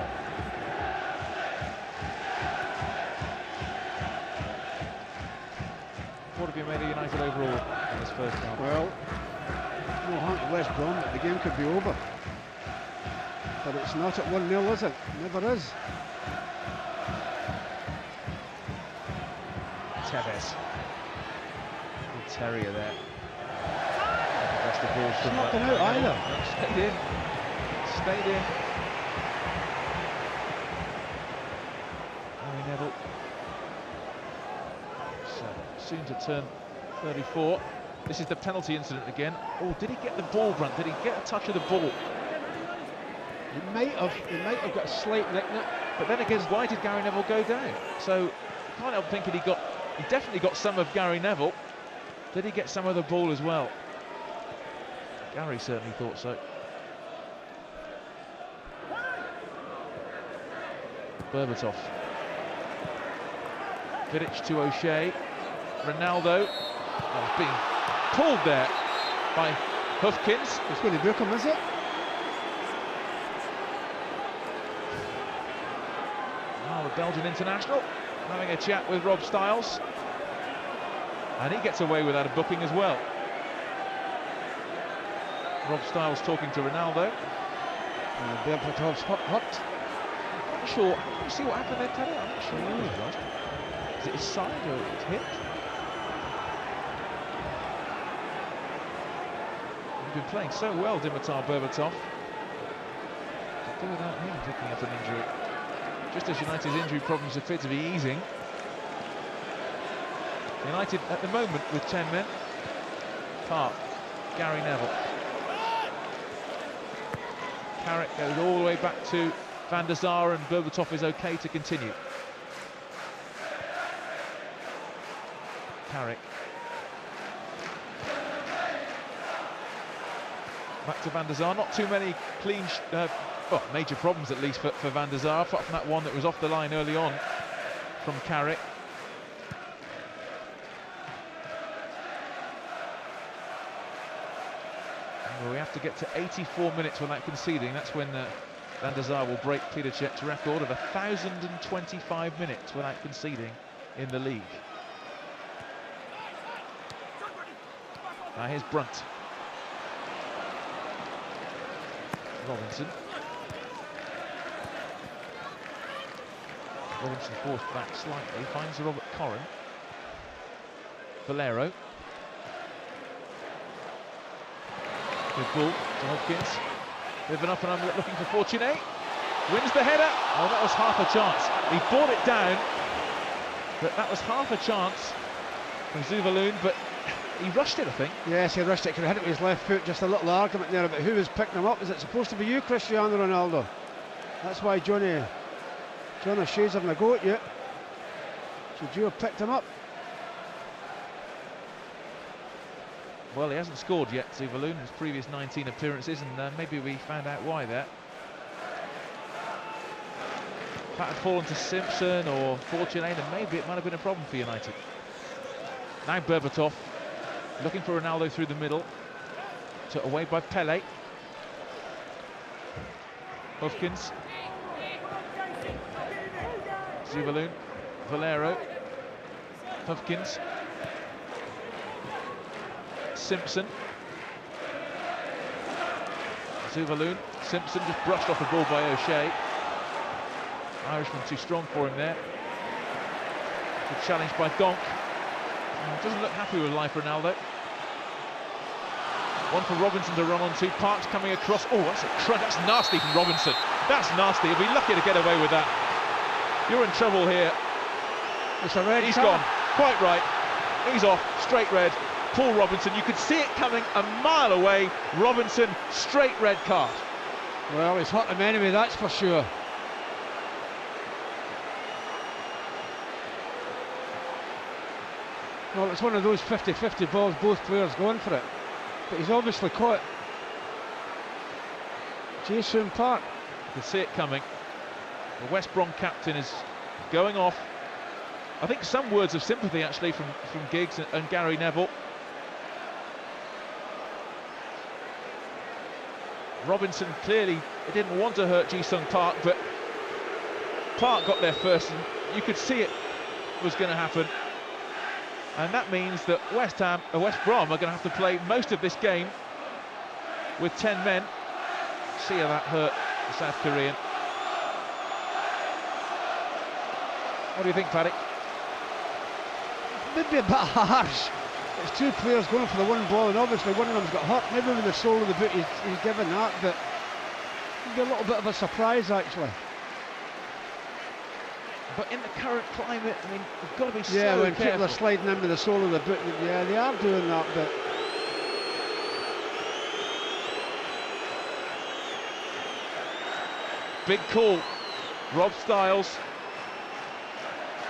Speaker 1: What have you made of United overall in this first half?
Speaker 2: Well, no harm to West Brom, but the game could be over. But it's not at 1-0, is it? Never is.
Speaker 1: Tevez. Good terrier there. That's the ball from
Speaker 2: Not been out either.
Speaker 1: No, stayed in. Stayed in. Gary Neville. So, soon to turn 34. This is the penalty incident again. Oh, did he get the ball, Brunt? Did he get a touch of the ball?
Speaker 2: He might have got a slight nick in it.
Speaker 1: But then again, why did Gary Neville go down? So, you can't help thinking he definitely got some of Gary Neville. Did he get some of the ball as well? Gary certainly thought so. Berbatov. Vidic to O'Shea. Ronaldo. Oh, being pulled there by Hufkins.
Speaker 2: It's going to book him, is it?
Speaker 1: The Belgian international having a chat with Rob Styles, and he gets away without a booking as well. Rob Styles talking to Ronaldo.
Speaker 2: Berbatov's hooked.
Speaker 1: I'm not sure. You see what happened there, Teddy? I'm not sure what was lost. Is it his side or his hip? He's been playing so well, Dimitar Berbatov. Could do without him picking up an injury. Just as United's injury problems appear to be easing. United at the moment with 10 men. Park, Gary Neville. Carrick goes all the way back to Van der Sar, and Berbatov is okay to continue. Carrick. Back to Van der Sar. Not too many clean, well, major problems at least for Van der Sar, apart from that one that was off the line early on from Carrick. Well, we have to get to 84 minutes without conceding. That's when Van der Sar will break Peter Cech's record of 1,025 minutes without conceding in the league. Now here's Brunt. Robinson. Robinson forced back slightly, finds Robert Corrin. Valero. Good ball to Hopkins. With an up and under looking for Fortuné. Wins the header. Oh, that was half a chance. He brought it down, but that was half a chance from Zuvaloon, but he rushed it, I think.
Speaker 2: Yes, he rushed it. Could have hit it with his left foot. Just a little argument there about who was picking him up. Is it supposed to be you, Cristiano Ronaldo? That's why John O'Shea's having a go at you. Should you have picked him up?
Speaker 1: Well, he hasn't scored yet, Zuvaloon, in his previous 19 appearances, and maybe we found out why there. If that had fallen to Simpson or Fortuné, then maybe it might have been a problem for United. Now Berbatov, looking for Ronaldo through the middle. Took away by Pele. Hufkins. Zuvaloon. Valero. Hufkins. Simpson. Zuvaloon. Simpson just brushed off the ball by O'Shea. Irishman too strong for him there. Good challenge by Donk. Doesn't look happy with life, Ronaldo. One for Robinson to run onto. Parks coming across. Oh, that's nasty from Robinson. That's nasty. He'll be lucky to get away with that. You're in trouble here.
Speaker 2: It's a red
Speaker 1: He's
Speaker 2: card.
Speaker 1: gone. Quite right. He's off. Straight red. Paul Robinson. You could see it coming a mile away. Robinson, straight red card.
Speaker 2: Well, he's hurt him anyway, that's for sure. Well, it's one of those 50-50 balls, both players going for it. But he's obviously caught Jason Park.
Speaker 1: You can see it coming. The West Brom captain is going off. I think some words of sympathy actually from Giggs and Gary Neville. Robinson clearly didn't want to hurt Ji-sung Park, but Park got there first, and you could see it was going to happen. And that means that West Brom are going to have to play most of this game with 10 men. See how that hurt the South Korean. What do you think, Paddock?
Speaker 2: Maybe a bit harsh. It's two players going for the one ball, and obviously one of them's got hurt. Maybe with the sole of the boot he's given that, but it'd be a little bit of a surprise actually.
Speaker 1: But in the current climate, I mean, you've got to be so
Speaker 2: careful. Yeah, when
Speaker 1: careful.
Speaker 2: people are sliding in with the sole of the boot, yeah, they are doing that, but...
Speaker 1: Big call, Rob Styles.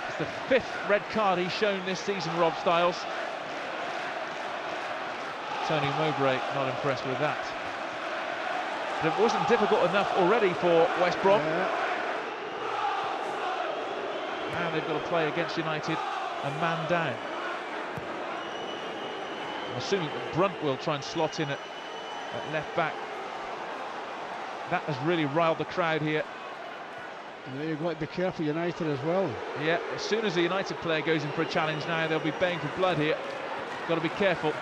Speaker 1: It's the 5th red card he's shown this season, Rob Styles. Tony Mowbray not impressed with that. But it wasn't difficult enough already for West Brom.
Speaker 2: Yeah.
Speaker 1: Now they've got to play against United a man down. I'm assuming that Brunt will try and slot in at left back. That has really riled the crowd here.
Speaker 2: Yeah, you've got to be careful, United as well.
Speaker 1: Yeah, as soon as the United player goes in for a challenge now, they'll be baying for blood here. Got to be careful.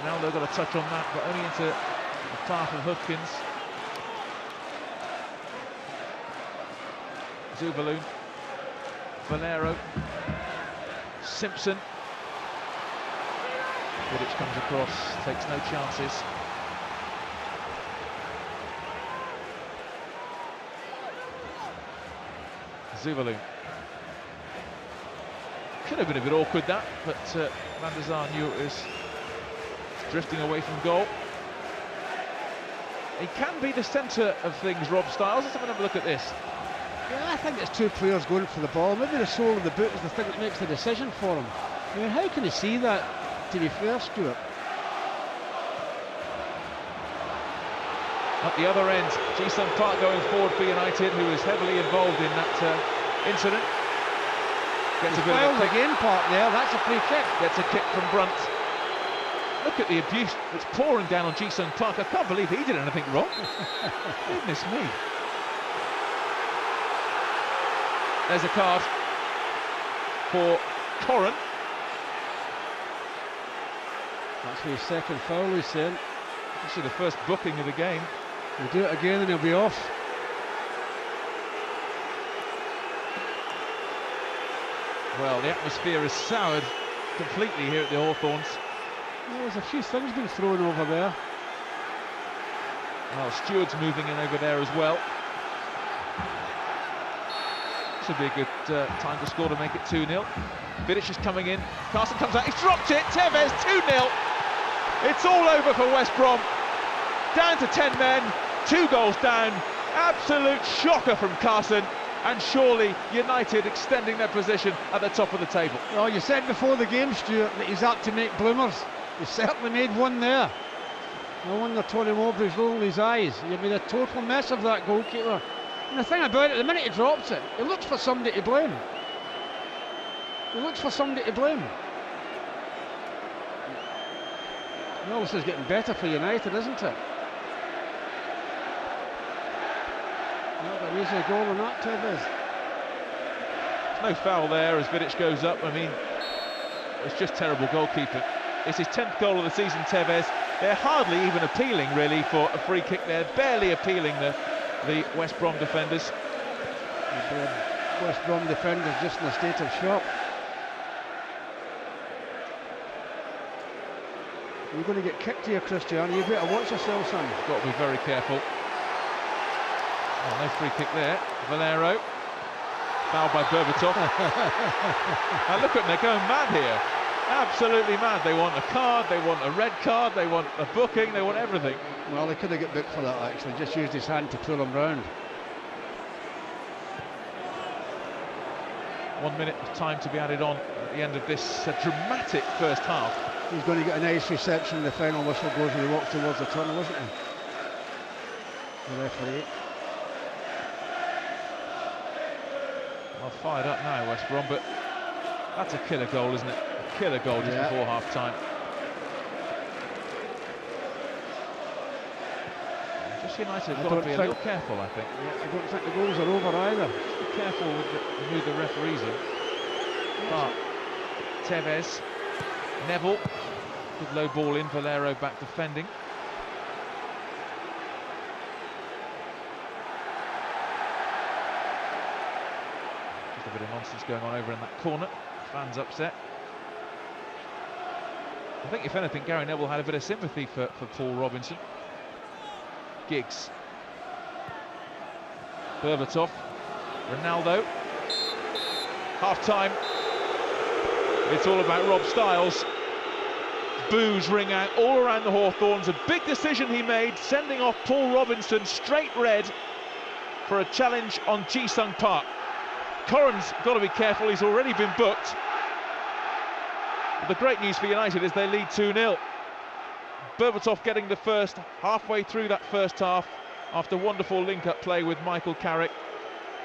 Speaker 1: Now they've got to touch on that, but only into the path of Hootkins. Zubaloon, Valero, Simpson. Vidic comes across, takes no chances. Zubaloon. Could have been a bit awkward that, but Van der Sar knew it was drifting away from goal. He can be the centre of things, Rob Styles. Let's have a look at this.
Speaker 2: Yeah, I think it's two players going for the ball. Maybe the sole of the boot is the thing that makes the decision for him. I mean, how can he see that, to be fair, Stuart?
Speaker 1: At the other end, Ji-sung Park going forward for United, who is heavily involved in that incident. Gets a bit of a kick.
Speaker 2: Again, Park there, that's a free kick.
Speaker 1: Gets a kick from Brunt. Look at the abuse that's pouring down on Ji-sung Park. I can't believe he did anything wrong. Goodness me. There's a card for Corran.
Speaker 2: That's his second foul, he's saying.
Speaker 1: Actually the first booking of the game.
Speaker 2: He'll do it again and he'll be off.
Speaker 1: Well, the atmosphere is soured completely here at the Hawthorns.
Speaker 2: Well, there's a few things being thrown over there.
Speaker 1: Well, Stewart's moving in over there as well. Should be a good time to score to make it 2-0. Vidic is coming in. Carson comes out. He's dropped it. Tevez 2-0. It's all over for West Brom. Down to 10 men. 2 goals down. Absolute shocker from Carson. And surely United extending their position at the top of the table.
Speaker 2: Well, you said before the game, Stuart, that he's up to make bloomers. He certainly made one there. No wonder Tony Mowbray's rolling his eyes. He made a total mess of that goalkeeper. And the thing about it, the minute he drops it, he looks for somebody to blame. He looks for somebody to blame. Well, this is getting better for United, isn't it? Not an easy goal on that, Tevez.
Speaker 1: There's no foul there as Vidic goes up. I mean, it's just terrible goalkeeping. It's his 10th goal of the season, Tevez. They're hardly even appealing, really, for a free kick there. Barely appealing, the West Brom defenders.
Speaker 2: The West Brom defenders just in a state of shock. You're going to get kicked here, Cristiano. You better watch yourself, son.
Speaker 1: Got to be very careful. Oh, no free kick there. Valero. Fouled by Berbatov. And look at them, they're going mad here. Absolutely mad. They want a card, they want a red card, they want a booking, they want everything.
Speaker 2: Well, they could have got booked for that actually, just used his hand to pull him round.
Speaker 1: 1 minute of time to be added on at the end of this dramatic first half.
Speaker 2: He's going to get a nice reception when the final whistle goes and he walks towards the tunnel, isn't he? The referee.
Speaker 1: Well, fired up now, West Brom, but that's a killer goal, isn't it? A killer goal just before half-time. Just United have got to be a little careful, I think.
Speaker 2: Yeah, I don't think the goals are over either.
Speaker 1: Just be careful with the move the referees in. But Tevez, Neville, good low ball in, Valero back defending. Just a bit of nonsense going on over in that corner. Fans upset. I think if anything, Gary Neville had a bit of sympathy for Paul Robinson. Giggs. Berbatov. Ronaldo. Half-time. It's all about Rob Styles. Boos ring out all around the Hawthorns. A big decision he made, sending off Paul Robinson straight red for a challenge on Ji-sung Park. Corran's got to be careful, he's already been booked. But the great news for United is they lead 2-0. Berbatov getting the first halfway through that first half after wonderful link-up play with Michael Carrick.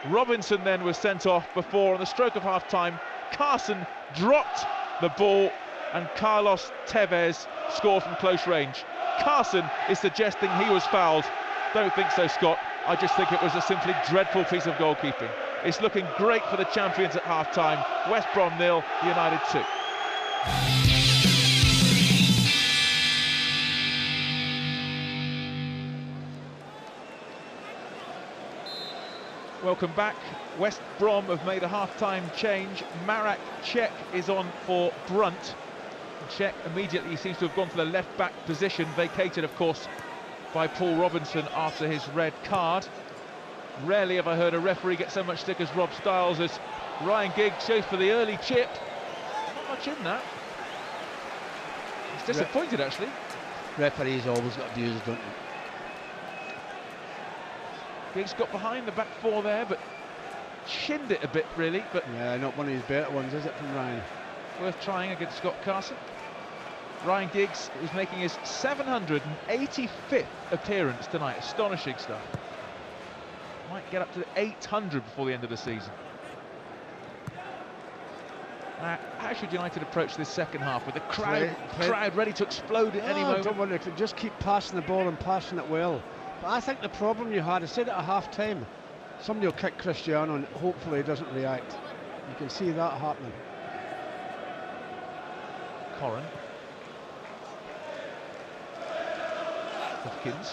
Speaker 1: Robinson then was sent off before, on the stroke of half-time, Carson dropped the ball and Carlos Tevez scored from close range. Carson is suggesting he was fouled. Don't think so, Scott. I just think it was a simply dreadful piece of goalkeeping. It's looking great for the champions at half-time. West Brom 0, United 2. Welcome back. West Brom have made a half-time change. Marek Cech is on for Brunt. Cech immediately seems to have gone to the left-back position, vacated, of course, by Paul Robinson after his red card. Rarely have I heard a referee get so much stick as Rob Styles, as Ryan Giggs goes for the early chip. Not much in that. He's disappointed, actually.
Speaker 2: Referees always got abused, don't they?
Speaker 1: Giggs got behind the back four there, but chinned it a bit, really. But
Speaker 2: yeah, not one of his better ones, is it, from Ryan?
Speaker 1: Worth trying against Scott Carson. Ryan Giggs is making his 785th appearance tonight. Astonishing stuff. Might get up to 800 before the end of the season. Now, how should United approach this second half with the crowd ready to explode at any moment?
Speaker 2: I don't want to just keep passing the ball and passing it well. But I think the problem you had, I said at half-time, somebody will kick Cristiano and hopefully he doesn't react. You can see that happening.
Speaker 1: Corran. Hopkins.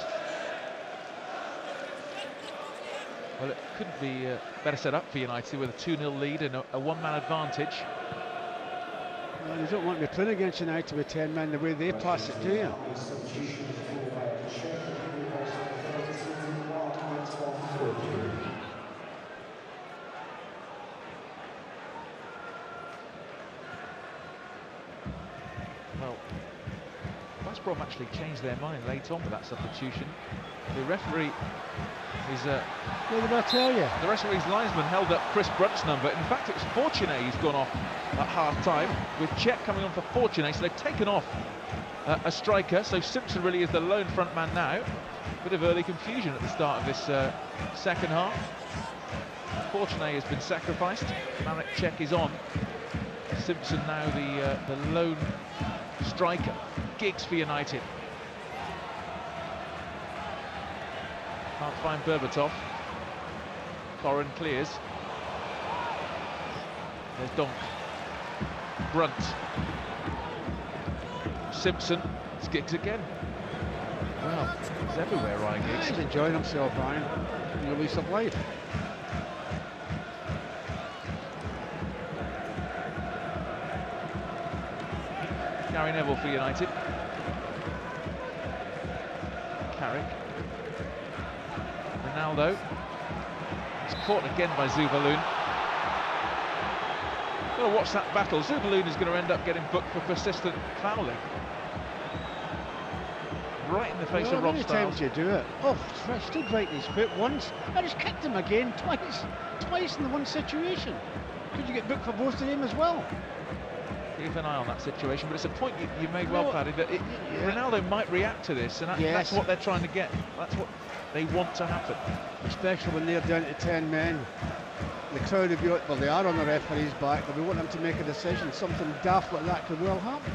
Speaker 1: Well, it couldn't be better set up for United with a 2-0 lead and a one-man advantage.
Speaker 2: Well, you don't want to be playing against United with 10 men the way they pass it, do you?
Speaker 1: Well, West Brom actually changed their mind late on with that substitution. The referee is...
Speaker 2: The
Speaker 1: referee's linesman held up Chris Brunt's number. In fact, it was Fortuné who's gone off at half-time, with Cech coming on for Fortuné, so they've taken off a striker, so Simpson really is the lone front man now. Bit of early confusion at the start of this second half. Fortuné has been sacrificed. Marek Cech is on. Simpson now the lone striker. Giggs for United. Can't find Berbatov. Corran clears. There's Donk. Brunt. Simpson. It's Giggs again. Well, he's everywhere, Ryan Giggs.
Speaker 2: He's enjoying himself, Ryan. The release of life.
Speaker 1: Gary Neville for United. Carrick. Ronaldo. It's caught again by Zubaloon. Got to watch that battle. Zubaloon is going to end up getting booked for persistent fouling. Right in the face of Rob Stiles.
Speaker 2: How many times do you do it? Oh, I stood right in his foot once. I just kicked him again twice in the one situation. Could you get booked for both of them as well?
Speaker 1: Keep an eye on that situation, but it's a point you made well, Paddy, that Ronaldo might react to this, and that's what they're trying to get. That's what they want to happen.
Speaker 2: Especially when they're down to 10 men. The crowd will be, well, they are on the referee's back, but we want them to make a decision. Something daft like that could well happen.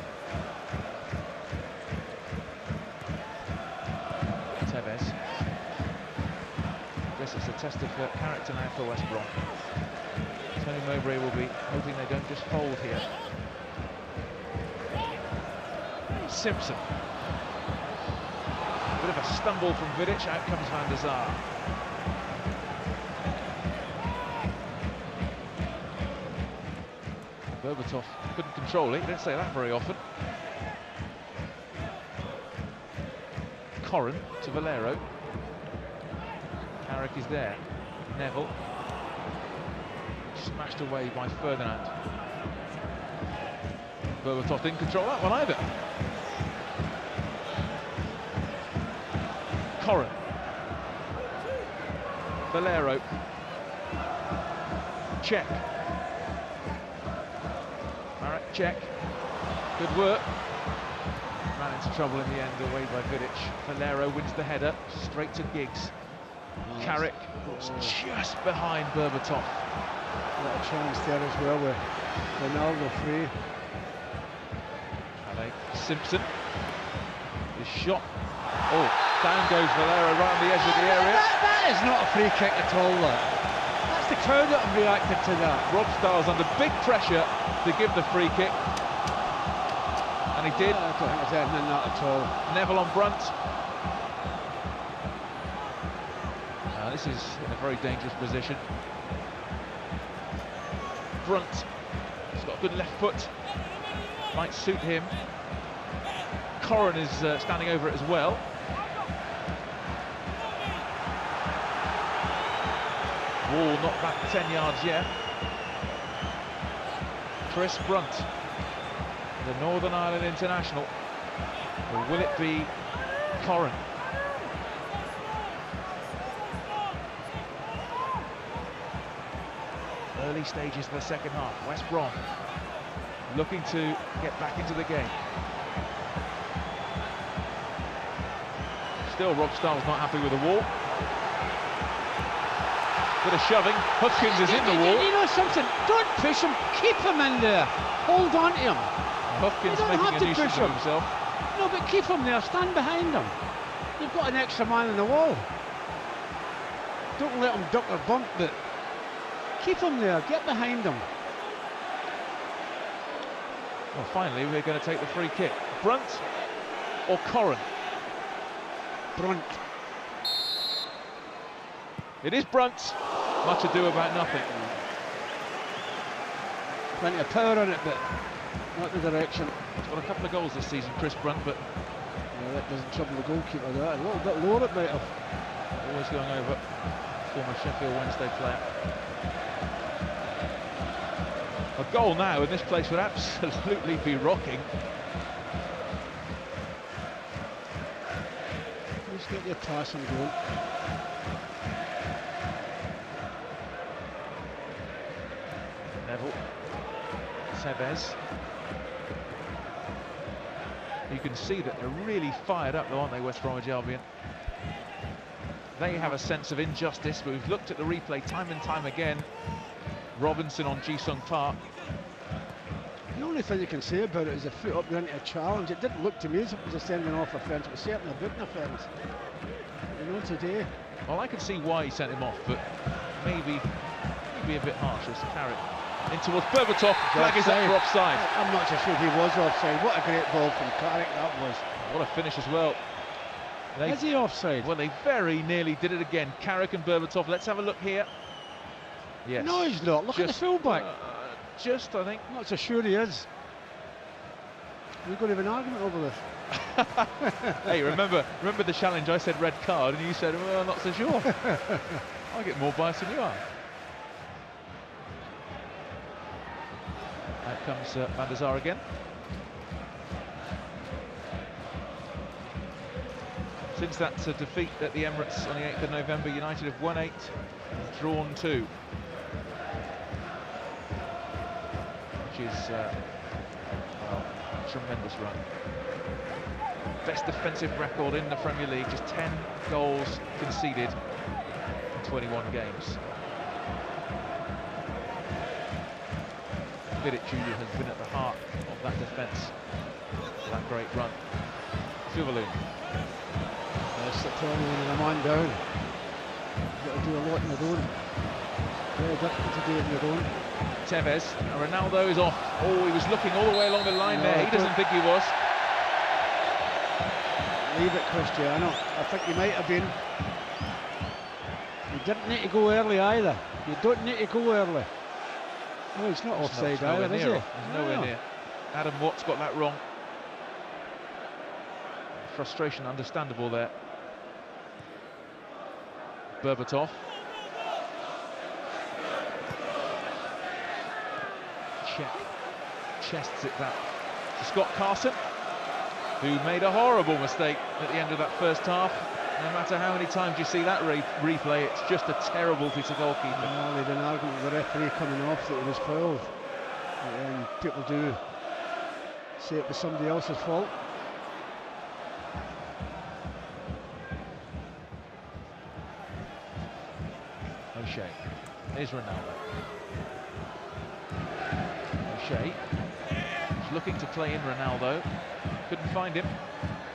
Speaker 1: Tevez. I guess it's a test of character now for West Brom. Tony Mowbray will be hoping they don't just fold here. Simpson. Bit of a stumble from Vidic, out comes Van der Sar. Berbatov couldn't control it, you don't say that very often. Corrin to Valero. Carrick is there. Neville. Smashed away by Ferdinand. Berbatov didn't control that one either. Corrin. Valero. Check. Check. Good work. Ran into trouble in the end, away by Vidic. Valero wins the header, straight to Giggs. Nice. Carrick just behind Berbatov.
Speaker 2: A little chance there as well with Ronaldo free.
Speaker 1: Simpson. His shot. Oh, down goes Valero right on the edge of the area.
Speaker 2: That is not a free kick at all, though. That's the crowd that have reacted to that.
Speaker 1: Rob Stiles under big pressure to give the free kick. And he did.
Speaker 2: I don't think there's anything in that at all.
Speaker 1: Neville on Brunt. This is in a very dangerous position. Brunt. He's got a good left foot. Might suit him. Corrin is standing over it as well. Wall not back 10 yards yet. Chris Brunt, the Northern Ireland international. Or will it be Corrin? Early stages of the second half. West Brom looking to get back into the game. Still, Rob Stiles not happy with the wall. Bit of shoving. Hopkins is in the wall.
Speaker 2: You know something? Don't push him. Keep him in there. Hold on to him.
Speaker 1: Hopkins making a nuisance of himself.
Speaker 2: No, but keep him there. Stand behind him. You've got an extra man in the wall. Don't let him duck or bump, but keep him there. Get behind him.
Speaker 1: Well, finally, we're going to take the free kick. Brunt or Corrin?
Speaker 2: Brunt.
Speaker 1: It is Brunt. Much ado about nothing.
Speaker 2: Plenty of power on it, but not the direction.
Speaker 1: He's got a couple of goals this season, Chris Brunt, but
Speaker 2: that doesn't trouble the goalkeeper. That a little bit lower it might have.
Speaker 1: Always going over. Former Sheffield Wednesday player. A goal now, and this place would absolutely be rocking.
Speaker 2: Just get your pass and goal.
Speaker 1: Neville. Tevez. You can see that they're really fired up though, aren't they, West Bromwich Albion? They have a sense of injustice, but we've looked at the replay time and time again. Robinson on Ji-sung Park.
Speaker 2: The only thing you can say about it is a foot up into a challenge. It didn't look to me as if it was a sending off offence. It was certainly a booking offence. You know, today.
Speaker 1: Well, I can see why he sent him off, but maybe a bit harsh as Carrick in towards Berbatov. Flag is up for offside.
Speaker 2: I'm not so sure he was offside. What a great ball from Carrick that was.
Speaker 1: What a finish as well.
Speaker 2: Is he offside?
Speaker 1: Well, they very nearly did it again. Carrick and Berbatov. Let's have a look here. Yes.
Speaker 2: No, he's not. Look at the fullback.
Speaker 1: I think.
Speaker 2: Not so sure he is. We're going to have an argument over this.
Speaker 1: Hey, remember the challenge? I said red card, and you said, well, I'm not so sure. I get more bias than you are. Out comes Van der Sar again. Since that defeat at the Emirates on the 8th of November, United have won 8, drawn 2. Which is, well, a tremendous run. Best defensive record in the Premier League, just 10 goals conceded in 21 games. Vidic Jr. has been at the heart of that defence for that great run. Zuvalu.
Speaker 2: Yes, they're telling me when I'm on down. You've got to do a lot on your own. Very difficult to do on your own.
Speaker 1: Tevez, Ronaldo is off. Oh, he was looking all the way along the line there. He doesn't think he was.
Speaker 2: Leave it, Cristiano. I think he might have been. You didn't need to go early either. You don't need to go early. Oh, he's not offside either, is he?
Speaker 1: He's nowhere near. Adam Watt's got that wrong. Frustration understandable there. Berbatov. Chests it back to Scott Carson, who made a horrible mistake at the end of that first half. No matter how many times you see that replay, it's just a terrible piece of goalkeeping.
Speaker 2: Well, they had an argument with the referee coming off that it was fouled. And people do say it was somebody else's fault.
Speaker 1: O'Shea. Here's Ronaldo. O'Shea was looking to play in Ronaldo. Couldn't find him.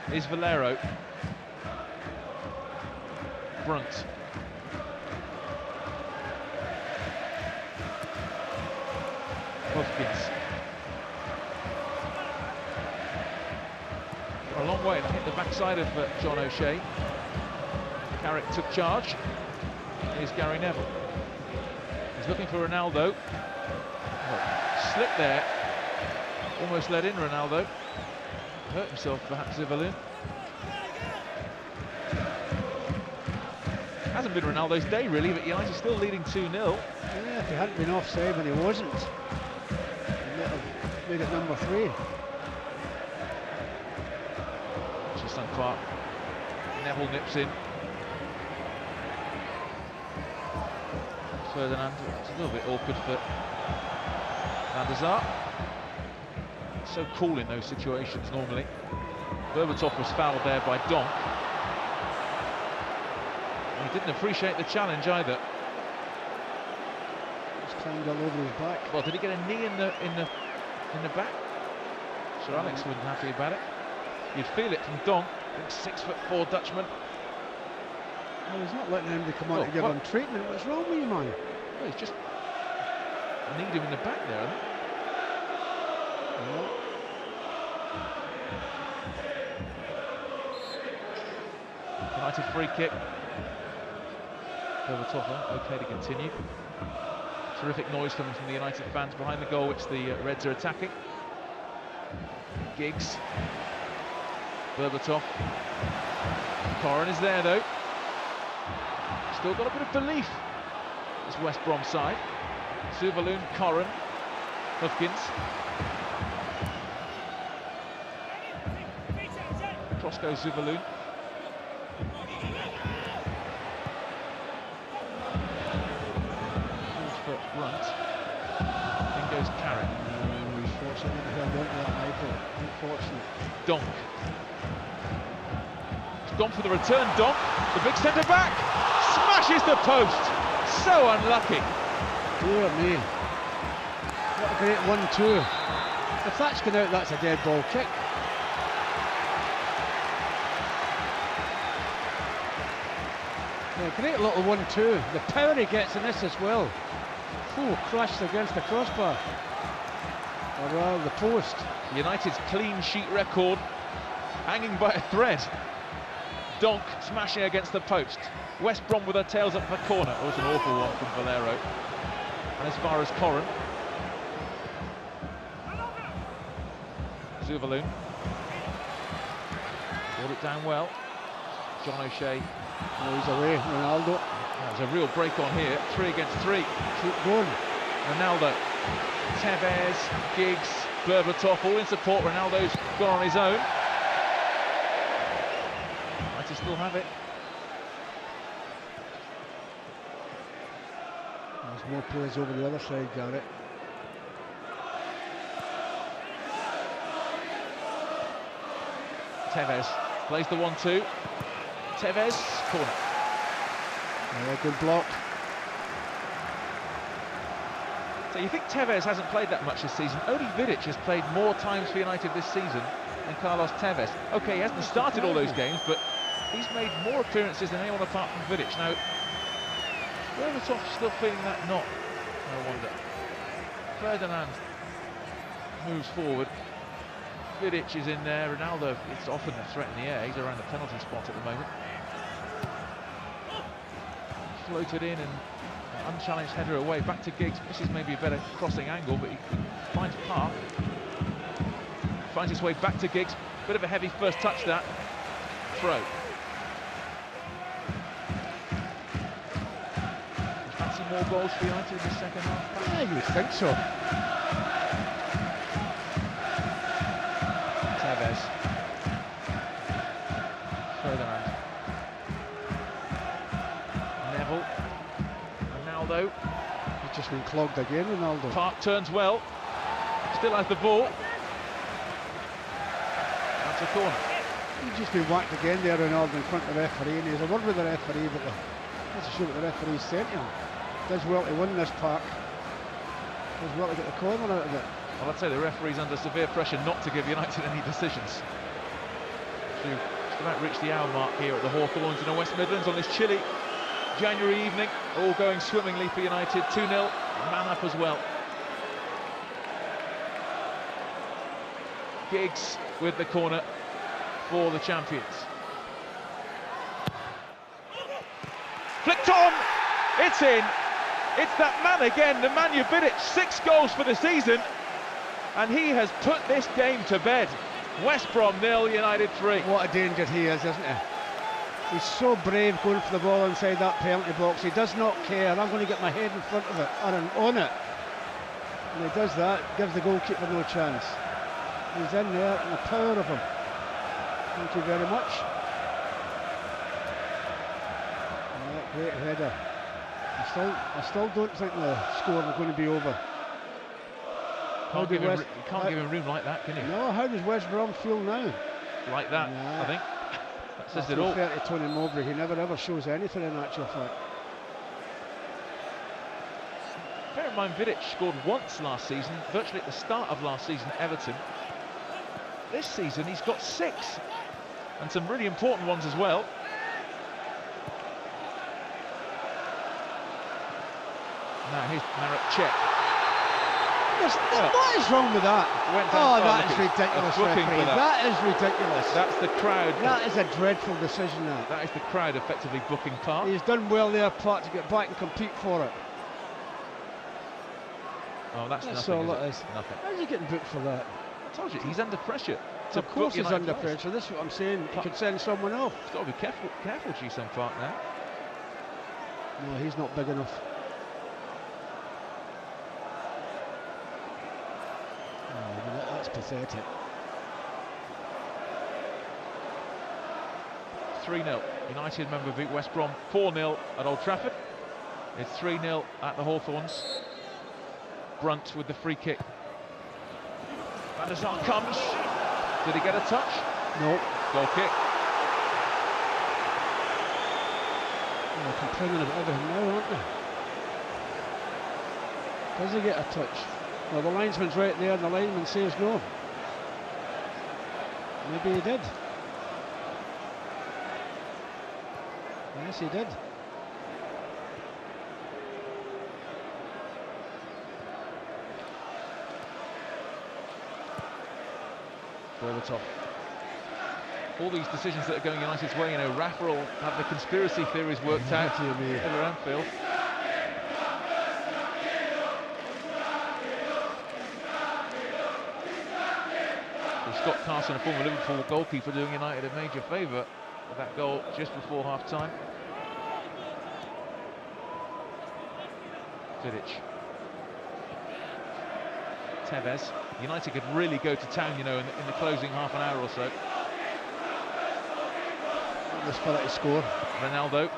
Speaker 1: Here's Valero. Brunt. Hopkins. For a long way to hit the backside of John O'Shea. Carrick took charge. Here's Gary Neville. He's looking for Ronaldo. Oh, slip there. Almost let in Ronaldo. Hurt himself perhaps, Zuvalu. Hasn't been Ronaldo's day really, but United still leading 2-0.
Speaker 2: Yeah, if he hadn't been offside when he wasn't, he might have made it number 3.
Speaker 1: Justin Clark. Neville nips in. Ferdinand, it's a little bit awkward for Van der Sar. So cool in those situations normally. Berbatov was fouled there by Donk. He didn't appreciate the challenge either.
Speaker 2: He's climbed all over his back.
Speaker 1: Well, did he get a knee in the back? Sir Alex wasn't happy about it. You'd feel it from Donk, big 6'4" Dutchman.
Speaker 2: Well, he's not letting anybody come on to give him treatment. What's wrong with you, man?
Speaker 1: Well, he's just kneed him in the back there, I think.
Speaker 2: Yeah.
Speaker 1: United free kick. Berbatov, okay to continue. Terrific noise coming from the United fans behind the goal, which the Reds are attacking. Giggs. Berbatov. Corrin is there though. Still got a bit of belief. This West Brom side. Zuvalu, Corrin, Hopkins. Cross goes Zuvalu. For Brunt. In goes Carrick.
Speaker 2: He's fortunate to held on to that, Michael. Unfortunate.
Speaker 1: Donk. He's gone for the return, Donk. The big centre back. Smashes the post. So unlucky.
Speaker 2: Dear me. What a great 1-2. If that's gone out, that's a dead ball kick. Yeah, great little 1-2. The power he gets in this as well. Full crashed against the crossbar. Or rather, the post.
Speaker 1: United's clean sheet record hanging by a thread. Donk smashing against the post. West Brom with their tails up for corner. Oh, it's an awful one from Valero. And as far as Corrin. Zuvalu. Brought it down well. John O'Shea.
Speaker 2: Oh, he's away, Ronaldo.
Speaker 1: There's a real break on here. 3 against 3.
Speaker 2: Keep going.
Speaker 1: Ronaldo, Tevez, Giggs, Berbatov, all in support. Ronaldo's gone on his own. Might he still have it?
Speaker 2: There's more players over the other side, Garrett.
Speaker 1: Tevez plays the 1-2. Tevez, corner.
Speaker 2: Yeah, good block.
Speaker 1: So you think Tevez hasn't played that much this season? Only Vidic has played more times for United this season than Carlos Tevez. Okay, he hasn't started all those games, but he's made more appearances than anyone apart from Vidic. Now, Berbatov still feeling that knot, I wonder. Ferdinand moves forward. Vidic is in there. Ronaldo is often a threat in the air. He's around the penalty spot at the moment. Floated in and an unchallenged header away. Back to Giggs. This is maybe a better crossing angle, but he finds Park. Finds his way back to Giggs. Bit of a heavy first touch that. Throw. Fancy more goals for United in the second half?
Speaker 2: Yeah, you would think so.
Speaker 1: Tevez. Ferdinand. Neville. Ronaldo.
Speaker 2: He's just been clogged again, Ronaldo.
Speaker 1: Park turns well. Still has the ball. That's a corner.
Speaker 2: He's just been whacked again there, Ronaldo, in front of the referee, and he's a word with the referee, but that's a sure what the referee sent him. Does well to win this Park. Does well to get the corner out of it.
Speaker 1: Well, I'd say the referee's under severe pressure not to give United any decisions. We've just about reached the hour mark here at the Hawthorns in the West Midlands on this chilly January evening. All going swimmingly for United. 2-0, man up as well. Giggs with the corner for the champions. Flicked on, it's in. It's that man again, Nemanja Vidic, 6 goals for the season, and he has put this game to bed. West Brom 0, United 3.
Speaker 2: What a danger he is, isn't he? He's so brave going for the ball inside that penalty box. He does not care. I'm going to get my head in front of it, or on it. And he does that, gives the goalkeeper no chance. He's in there, and the power of him. Thank you very much. Yeah, great header. I still don't think the score is going to be over.
Speaker 1: Can't give him room like that, can you?
Speaker 2: No, how does West Brom feel now?
Speaker 1: Like that,
Speaker 2: nah.
Speaker 1: I think. That says it all.
Speaker 2: Fair to Tony Mowbray, he never ever shows anything in actual fact.
Speaker 1: Bear in mind, Vidic scored once last season, virtually at the start of last season, Everton. This season he's got 6, and some really important ones as well. Now here's Marek Cech.
Speaker 2: What is wrong with that? Oh, that is ridiculous, referee. That is ridiculous.
Speaker 1: That's the crowd.
Speaker 2: That is a dreadful decision, that.
Speaker 1: That is the crowd effectively booking Park.
Speaker 2: He's done well there, Park, to get back and compete for it.
Speaker 1: Oh, that's nothing,
Speaker 2: all it is.
Speaker 1: Nothing.
Speaker 2: How's he getting booked for that?
Speaker 1: I told you, he's under pressure.
Speaker 2: Of course he's under pressure. This is what I'm saying. He could send someone off.
Speaker 1: He's got to be careful, G-Sun Park now.
Speaker 2: No, he's not big enough. That's pathetic.
Speaker 1: 3-0. United, remember, beat West Brom 4-0 at Old Trafford. It's 3-0 at the Hawthorns. Brunt with the free kick. Van der Sar comes. Did he get a touch?
Speaker 2: No.
Speaker 1: Goal kick.
Speaker 2: They're complaining about everything now, aren't they? Does he get a touch? Well, the linesman's right there, and the linesman says no. Maybe he did. Yes, he did.
Speaker 1: Berbatov. All these decisions that are going United's way, you know, Rafa will have the conspiracy theories worked out over Anfield. Scott Carson, a former Liverpool goalkeeper, doing United a major favour with that goal just before half-time. Vidic. Tevez. United could really go to town, you know, in the closing half an hour or so.
Speaker 2: This for it to score.
Speaker 1: Ronaldo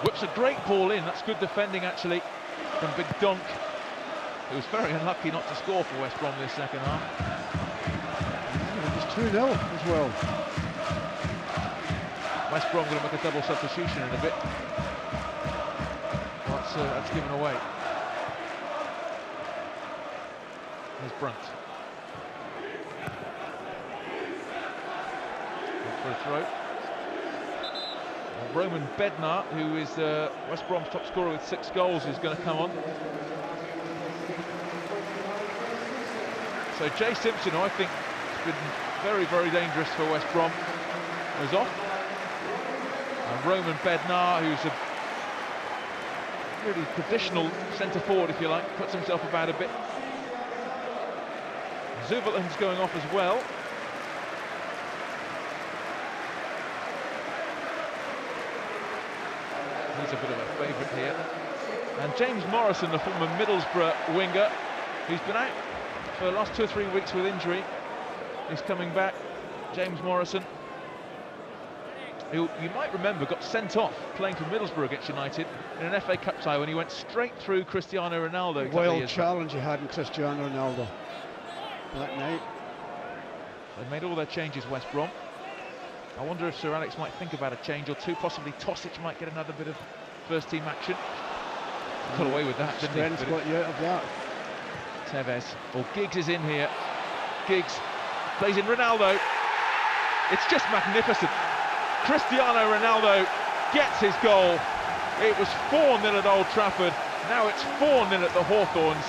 Speaker 1: whips a great ball in. That's good defending, actually, from Big Dunk, who was very unlucky not to score for West Brom this second half.
Speaker 2: It's 2-0 as well.
Speaker 1: West Brom going to make a double substitution in a bit. That's given away. Here's Brunt. For a throw. Roman Bednar, who is West Brom's top scorer with 6 goals, is going to come on. So Jay Simpson, who I think has been very, very dangerous for West Brom, was off. And Roman Bednar, who's a really traditional centre forward, if you like, puts himself about a bit. Zuberland's going off as well. He's a bit of a favourite here. And James Morrison, the former Middlesbrough winger, who's been out for the last 2 or 3 weeks with injury, is coming back. James Morrison, who you might remember got sent off playing for Middlesbrough against United in an FA Cup tie when he went straight through Cristiano Ronaldo.
Speaker 2: Wild challenge he had in Cristiano Ronaldo that night.
Speaker 1: They made all their changes, West Brom. I wonder if Sir Alex might think about a change or two. Possibly Tosic might get another bit of first-team action. Got away with that, didn't he?
Speaker 2: Got you out of that.
Speaker 1: Tevez, or Giggs is in here. Giggs plays in Ronaldo. It's just magnificent. Cristiano Ronaldo gets his goal. It was 4-0 at Old Trafford. Now it's 4-0 at the Hawthorns.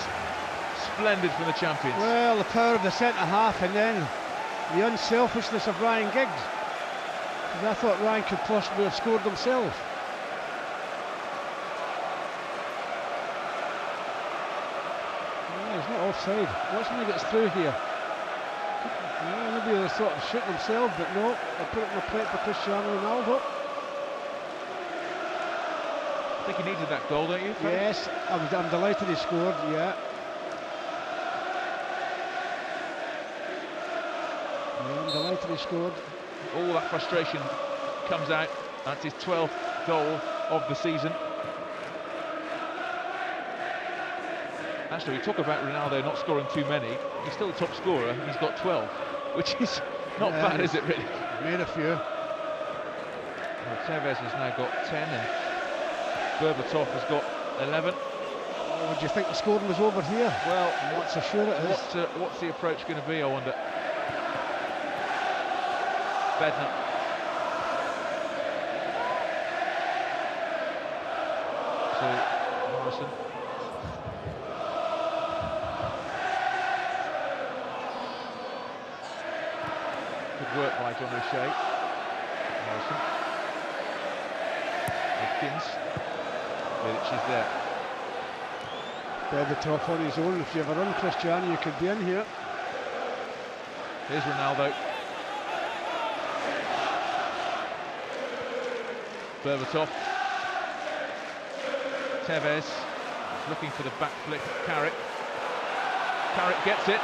Speaker 1: Splendid from the champions.
Speaker 2: Well, the power of the centre-half and then the unselfishness of Ryan Giggs. Because I thought Ryan could possibly have scored himself. He's not offside. Watch when he gets through here. Maybe they sort of shoot themselves, but no, they put it in the plate for Cristiano Ronaldo.
Speaker 1: I think he needed that goal, don't you?
Speaker 2: Yes, I'm delighted he scored, yeah. I'm delighted he scored.
Speaker 1: All that frustration comes out. That's his 12th goal of the season. Actually, we talk about Ronaldo not scoring too many. He's still the top scorer. He's got 12, which is not bad, is it, really?
Speaker 2: Made a few.
Speaker 1: Well, Tevez has now got 10, and Berbatov has got 11.
Speaker 2: Would you think the scoring was over here?
Speaker 1: Well,
Speaker 2: I'm not so sure it is.
Speaker 1: What's the approach going to be, I wonder? Bednar. So, Morrison. Good work by John O'Shea. Morrison. Hopkins. Vidic is there.
Speaker 2: Berbatov on his own. If you ever run Cristiano, you could be in here.
Speaker 1: Here's Ronaldo. Berbatov. Tevez looking for the back flick. Carrick. Carrick gets it.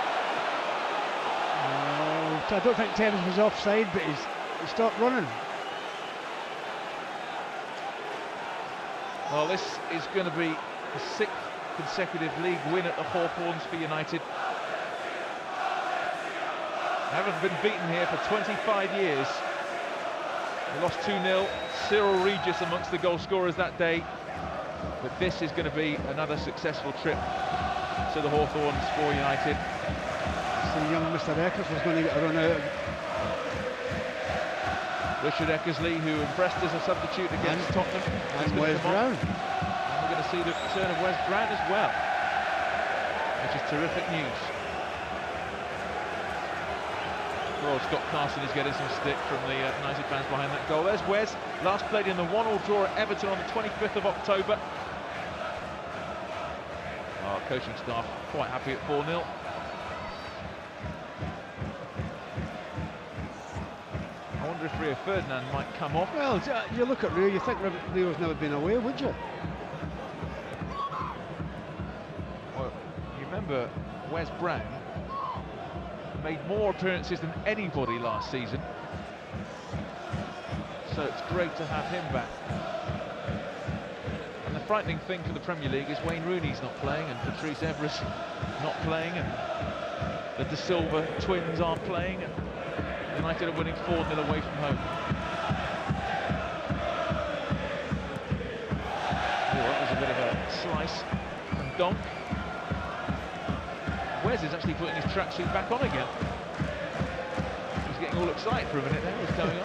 Speaker 2: I don't think Tevez was offside, but he stopped running.
Speaker 1: Well, this is going to be the 6th consecutive league win at the Hawthorns for United. They haven't been beaten here for 25 years. They lost 2-0. Cyril Regis amongst the goal scorers that day. But this is going to be another successful trip to the Hawthorns for United.
Speaker 2: So young Mr. Eccles was going to get a run out.
Speaker 1: Richard Eckersley, who impressed as a substitute against Tottenham.
Speaker 2: And Wes Brown.
Speaker 1: And we're going to see the return of Wes Brown as well, which is terrific news. Well, Scott Carson is getting some stick from the United fans behind that goal. There's Wes, last played in the 1-1 draw at Everton on the 25th of October. Our coaching staff quite happy at 4-0. I wonder if Rio Ferdinand might come off.
Speaker 2: Well, you look at Rio, you think Rio's never been away, would you?
Speaker 1: remember, Wes Brown made more appearances than anybody last season, so it's great to have him back. And the frightening thing for the Premier League is Wayne Rooney's not playing, and Patrice Evra's not playing, and the De Silva twins aren't playing, and United are winning 4-0 away from home. Oh, that was a bit of a slice from Donk. Wes is actually putting his tracksuit back on again. He was getting all excited for a minute there. What's going on?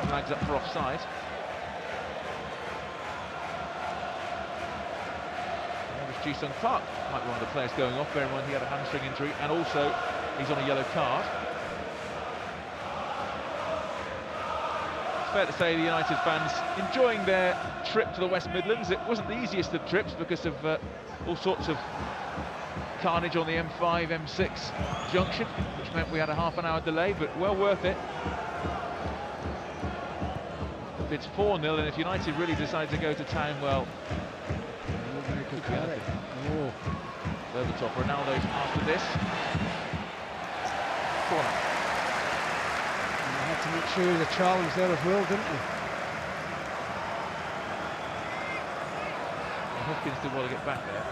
Speaker 1: Flags up for offside. Ji-Sung Park might be one of the players going off. Bear in mind he had a hamstring injury, and also he's on a yellow card. It's fair to say the United fans enjoying their trip to the West Midlands. It wasn't the easiest of trips because of all sorts of carnage on the M5, M6 junction, which meant we had a half an hour delay, but well worth it. It's 4-0, and if United really decide to go to town, well, Berbatov, Ronaldo's after this. Corner.
Speaker 2: And they had to make sure the challenge there as well, didn't they?
Speaker 1: Well, Hopkins did well to get back there.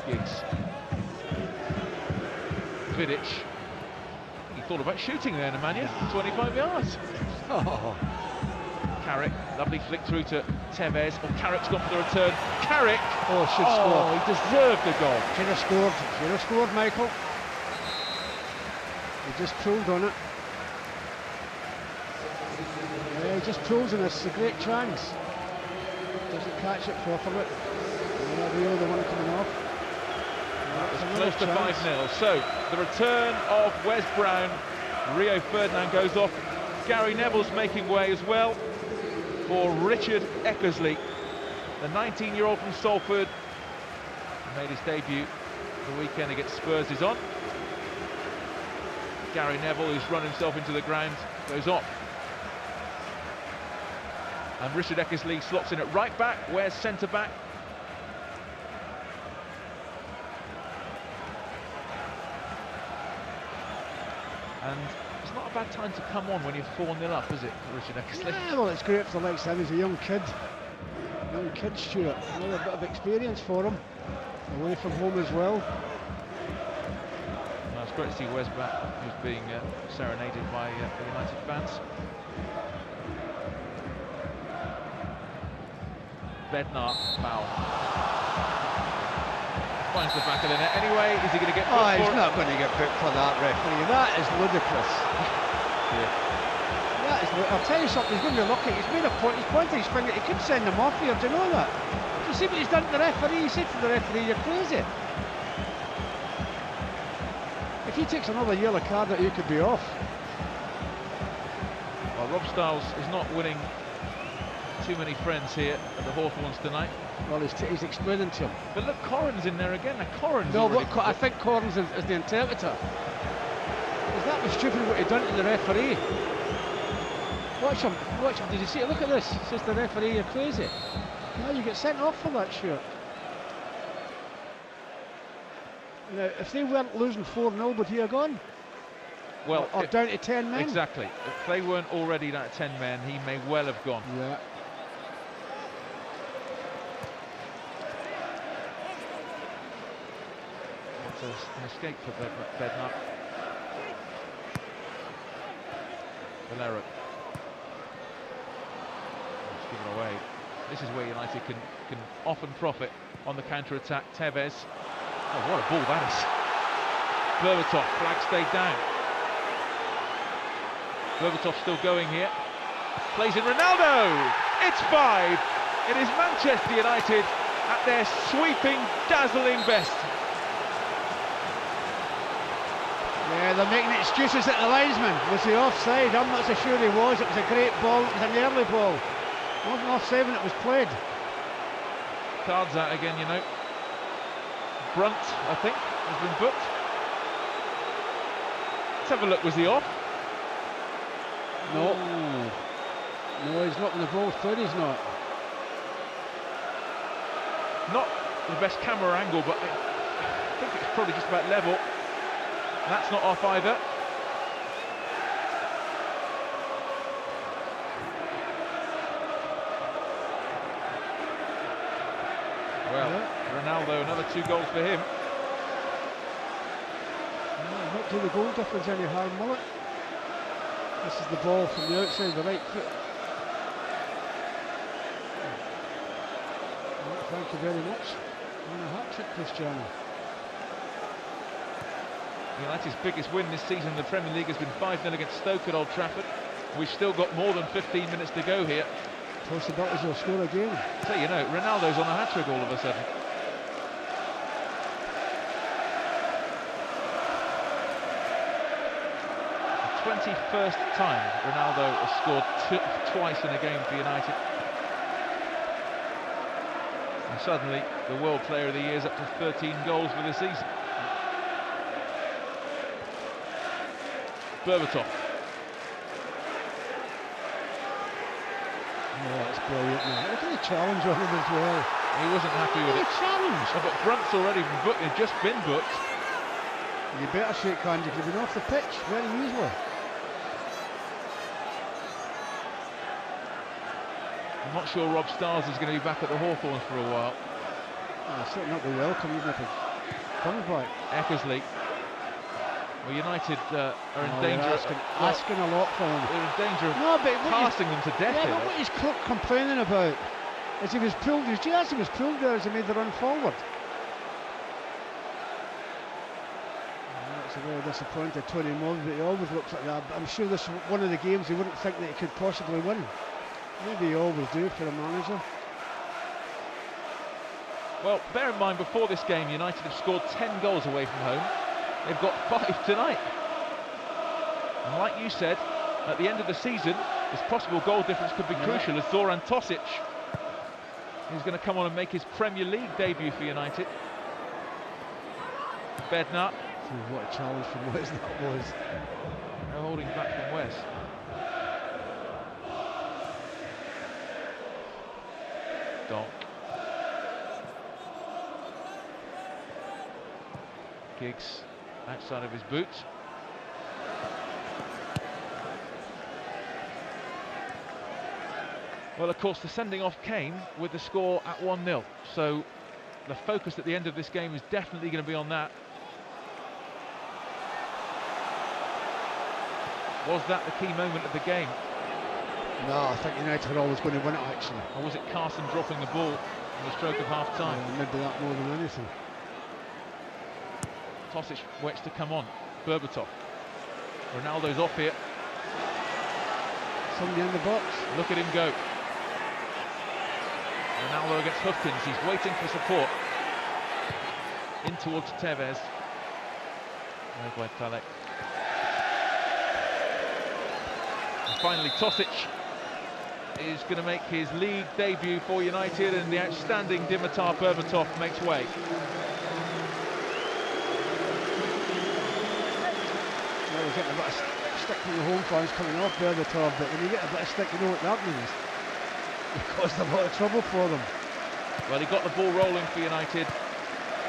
Speaker 1: Giggs. Vidic. He thought about shooting there, Nemanja. 25 yards.
Speaker 2: Oh.
Speaker 1: Carrick, lovely flick through to Tevez. Oh, Carrick's gone for the return. Carrick!
Speaker 2: Oh, should score.
Speaker 1: He deserved the goal.
Speaker 2: Should have scored. Should have scored, Michael. He just pulled on it. Yeah, he just pulls on it. It's a great chance. Doesn't catch it properly. Yeah, Rio, the one coming off.
Speaker 1: Close to 5-0. So, the return of Wes Brown. Rio Ferdinand goes off. Gary Neville's making way as well for Richard Eckersley, the 19-year-old from Salford, who made his debut the weekend against Spurs, is on. Gary Neville, who's run himself into the ground, goes off. And Richard Eckersley slots in at right back. Where's centre back? And it's not a bad time to come on when you're 4-0 up, is it, Richard Eckersley?
Speaker 2: Yeah, well, it's great for the likes of him. He's a young kid. Young kid, Stuart. Another bit of experience for him. Away from home as well.
Speaker 1: Well, it's great to see Wes back, who's being serenaded by the United fans. Bednar, foul. Finds the back of the net anyway. Is he going to get booked?
Speaker 2: He's not going to get booked for that, referee. That is ludicrous.
Speaker 1: Yeah.
Speaker 2: That is. I'll tell you something. He's going to be lucky. He's made a point. He's pointing his finger. He could send him off here. Do you know that? Do you see what he's done to the referee? He said to the referee, "You're crazy." If he takes another yellow card, that he could be off.
Speaker 1: Well, Rob Stiles is not winning too many friends here at the Hawthorns tonight.
Speaker 2: Well, he's explaining to him.
Speaker 1: But look, Corrin's in there again. Now, Corrin's
Speaker 2: No,
Speaker 1: already...
Speaker 2: I think Corrin's is the interpreter. Because that was stupid what he done to the referee. Watch him. Did you see it? Look at this. It says the referee, you're crazy. Now you get sent off for that shirt. Now, if they weren't losing 4-0, would he have gone?
Speaker 1: Well,
Speaker 2: or down to 10 men?
Speaker 1: Exactly. If they weren't already down to 10 men, he may well have gone.
Speaker 2: Yeah.
Speaker 1: An escape for Bednar. Valero. Just give it away. This is where United can often profit on the counter-attack. Tevez. Oh, what a ball that is. Berbatov, flag stayed down. Berbatov still going here. Plays in Ronaldo! It's 5! It is Manchester United at their sweeping, dazzling best.
Speaker 2: Yeah, they're making excuses at the linesman. Was he offside? I'm not so sure he was. It was a great ball. It was an early ball. It wasn't offside when it was played.
Speaker 1: Cards out again, you know. Brunt, I think, has been booked. Let's have a look. Was he off?
Speaker 2: No. No, he's not when the ball's played, he's not.
Speaker 1: Not the best camera angle, but I think it's probably just about level. That's not off either. Well, Ronaldo, another 2 goals for him.
Speaker 2: Not do the goal difference any harm, will it? This is the ball from the outside, the right foot. Well, thank you very much. And a hat-trick, Cristiano.
Speaker 1: United's biggest win this season in the Premier League has been 5-0 against Stoke at Old Trafford. We've still got more than 15 minutes to go here.
Speaker 2: Possibilities will score again.
Speaker 1: So you know, Ronaldo's on a hat-trick all of a sudden. The 21st time Ronaldo has scored twice in a game for United. And suddenly, the World Player of the Year is up to 13 goals for the season. Berbatov.
Speaker 2: Oh, that's brilliant. Look at the challenge on him as well.
Speaker 1: He wasn't happy with it.
Speaker 2: Challenge!
Speaker 1: Oh, but Brunt's already been booked, he's just been booked.
Speaker 2: You better shake hands if you've been off the pitch, very easily.
Speaker 1: I'm not sure Rob Stiles is going to be back at the Hawthorns for a while.
Speaker 2: Oh, certainly not be welcome, even if he comes back.
Speaker 1: Eckersley. Well, United are in
Speaker 2: Oh,
Speaker 1: danger.
Speaker 2: Asking a lot from him.
Speaker 1: They're in danger of
Speaker 2: No, but
Speaker 1: casting them to death.
Speaker 2: Yeah,
Speaker 1: here.
Speaker 2: but what he's complaining about is he was pulled. Yes, he was pulled there as he made the run forward. That's a very disappointed Tony Mullins, but he always looks like that. But I'm sure this is one of the games he wouldn't think that he could possibly win. Maybe you always do for a manager.
Speaker 1: Well, bear in mind, before this game, United have scored 10 goals away from home. They've got 5 tonight. And like you said, at the end of the season, this possible goal difference could be crucial as Zoran Tosic is going to come on and make his Premier League debut for United. Bednar.
Speaker 2: What a challenge from Wes that was.
Speaker 1: No holding back from Wes. Donk. Giggs outside of his boots. Well, of course, the sending off came with the score at 1-0. So the focus at the end of this game is definitely going to be on that. Was that the key moment of the game?
Speaker 2: No, I think United are always going to win it, actually.
Speaker 1: Or was it Carson dropping the ball on the stroke of half-time?
Speaker 2: Maybe that more than anything.
Speaker 1: Tosic waits to come on. Berbatov. Ronaldo's off here.
Speaker 2: Somebody in the box.
Speaker 1: Look at him go. Ronaldo against Hufkins. He's waiting for support. In towards Tevez. There by Talek. And finally, Tosic is going to make his league debut for United, and the outstanding Dimitar Berbatov makes way.
Speaker 2: Well, he's getting a bit of stick from the home fans coming off Berbatov, but when you get a bit of stick, you know what that means. It caused a lot of trouble for them.
Speaker 1: Well, he got the ball rolling for United,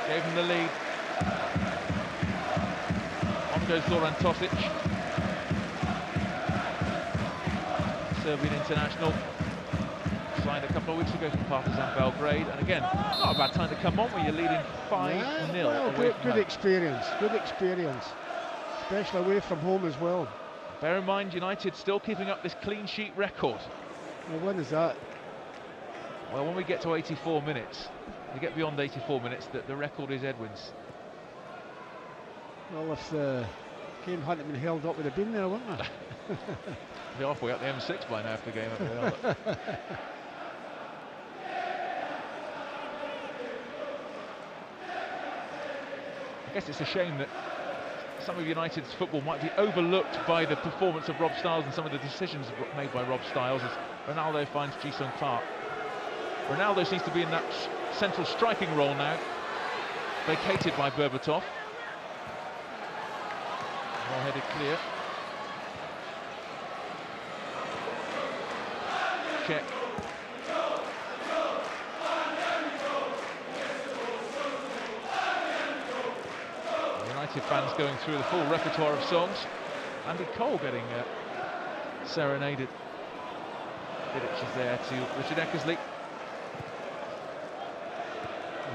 Speaker 1: gave him the lead. On goes Zoran Tosic. Serbian international, signed a couple of weeks ago from Partizan Belgrade, and again, not a bad time to come on when you're leading 5-0.
Speaker 2: Well, good experience, especially away from home as well.
Speaker 1: Bear in mind, United still keeping up this clean sheet record.
Speaker 2: Well, when is that?
Speaker 1: Well, when we get to 84 minutes, we get beyond 84 minutes, the record is Edwin's.
Speaker 2: Well, if the game hadn't been held up, we'd have been there, wouldn't we?
Speaker 1: We're halfway up the M6 by now if the game had been held up. I guess it's a shame that some of United's football might be overlooked by the performance of Rob Stiles and some of the decisions made by Rob Stiles as Ronaldo finds Ji-sung Park. Ronaldo seems to be in that central striking role now, vacated by Berbatov. Well headed clear. Check. United fans going through the full repertoire of songs. Andy Cole getting serenaded. Vidic is there to Richard Eckersley.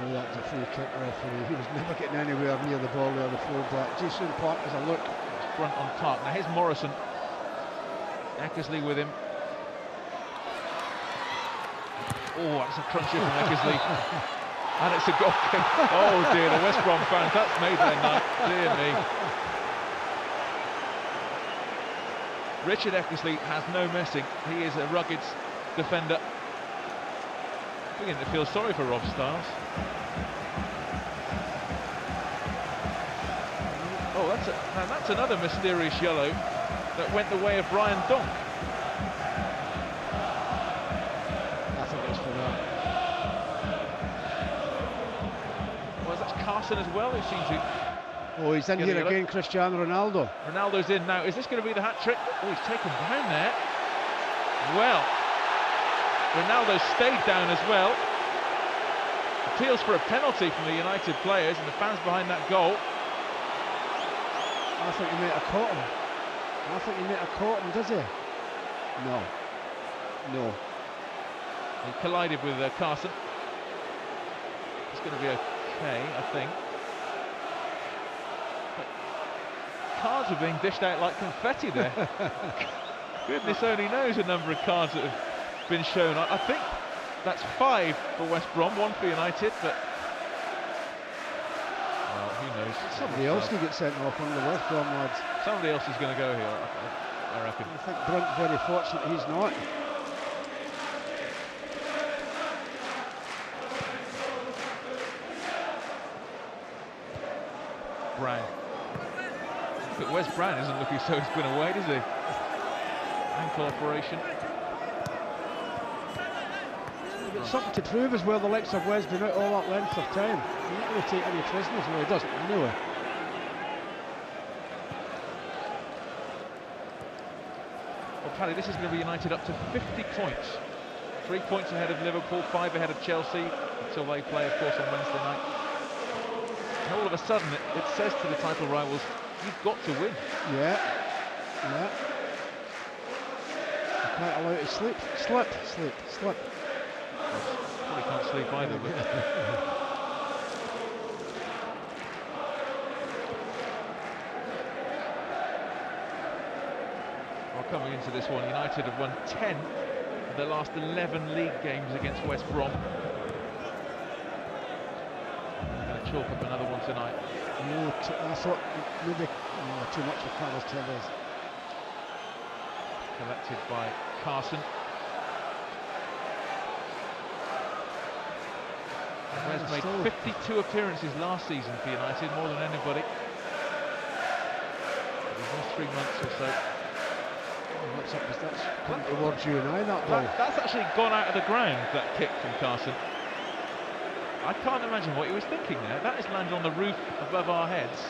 Speaker 2: Oh, that was a free kick referee. He was never getting anywhere near the ball there, the full-back. Jason Park has a look.
Speaker 1: It's front on Park. Now here's Morrison. Eckersley with him. Oh, that's a cruncher from Eckersley. And it's a goal kick. Oh dear, the West Brom fans, that's made their night. Dear me. Richard Eckersley has no messing. He is a rugged defender. Beginning to feel sorry for Rob Stiles. Oh, that's another mysterious yellow that went the way of Brian Donk.
Speaker 2: I think it's for that.
Speaker 1: Well, that's Carson as well, who seems to...
Speaker 2: Oh, he's in here again, Cristiano Ronaldo.
Speaker 1: Ronaldo's in now. Is this going to be the hat-trick? Oh, he's taken down there. Well, Ronaldo stayed down as well. Appeals for a penalty from the United players and the fans behind that goal.
Speaker 2: I think he might have caught him. I think he might have caught him, does he? No. No.
Speaker 1: He collided with Carson. It's going to be okay, I think. But cards are being dished out like confetti there. Goodness only knows the number of cards that have been shown. I think that's 5 for West Brom, 1 for United, but well, who knows?
Speaker 2: Somebody else can get sent off, one of the West Brom lads.
Speaker 1: Somebody else is going to go here, I reckon.
Speaker 2: I think Brunt's very fortunate he's not.
Speaker 1: Brown. But Wes Brown isn't looking so he's been away, does he? Ankle operation.
Speaker 2: But something to prove as well, the likes of Wes been out all that length of time. He can't really take any prisoners, well he doesn't anyway.
Speaker 1: Well, Paddy, this is going to be United up to 50 points. 3 points ahead of Liverpool, 5 ahead of Chelsea, until they play, of course, on Wednesday night. And all of a sudden, it says to the title rivals, you've got to win.
Speaker 2: Yeah, yeah. You can't allow it to slip.
Speaker 1: Probably can't sleep either, but... Well, coming into this one, United have won 10 of their last 11 league games against West Brom. They're going to chalk up another one tonight.
Speaker 2: No, I thought maybe too much for Carlos Tevez.
Speaker 1: Collected by Carson. Wes made 52 appearances last season for United, more than anybody. He's missed 3 months or so.
Speaker 2: That's coming towards you and I, that ball.
Speaker 1: That's actually gone out of the ground, that kick from Carson. I can't imagine what he was thinking there. That has landed on the roof above our heads.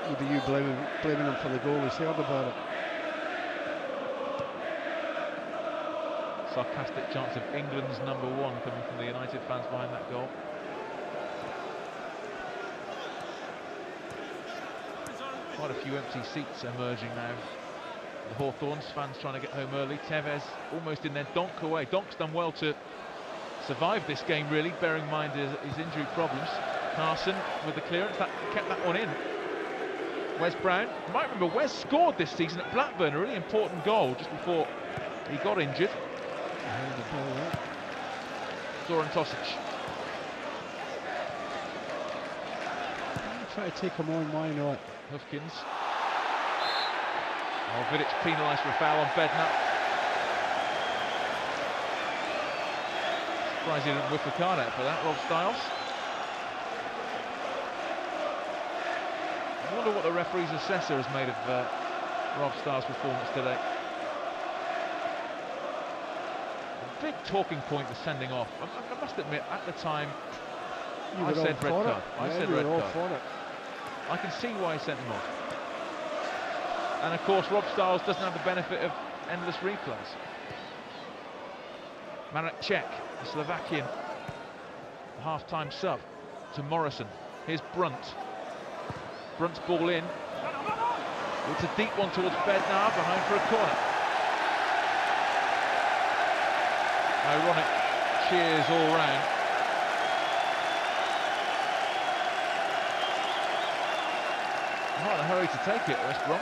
Speaker 2: Maybe you blaming him for the goal, he's heard about it.
Speaker 1: Sarcastic chance of England's #1 coming from the United fans behind that goal. Quite a few empty seats emerging now. The Hawthorns fans trying to get home early. Tevez almost in there. Donk away. Donk's done well to survive this game, really, bearing in mind his injury problems. Carson with the clearance, that kept that one in. Wes Brown, you might remember Wes scored this season at Blackburn, a really important goal just before he got injured. Zoran Tosic.
Speaker 2: Try to take him on, why not?
Speaker 1: Hufkins. Oh, Vidic penalised for a foul on Bednar. Surprised he didn't whip a card out for that, Rob Stiles. I wonder what the referee's assessor has made of Rob Stiles' performance today. Big talking point, the sending off. I must admit, at the time, I said red card. I said red card. I can see why he sent him off. And of course, Rob Stiles doesn't have the benefit of endless replays. Marek Cech, the Slovakian, the half-time sub to Morrison. Here's Brunt. Brunt's ball in. It's a deep one towards Bednar, behind for a corner. Ironic cheers all round. Not in a hurry to take it, West Brom.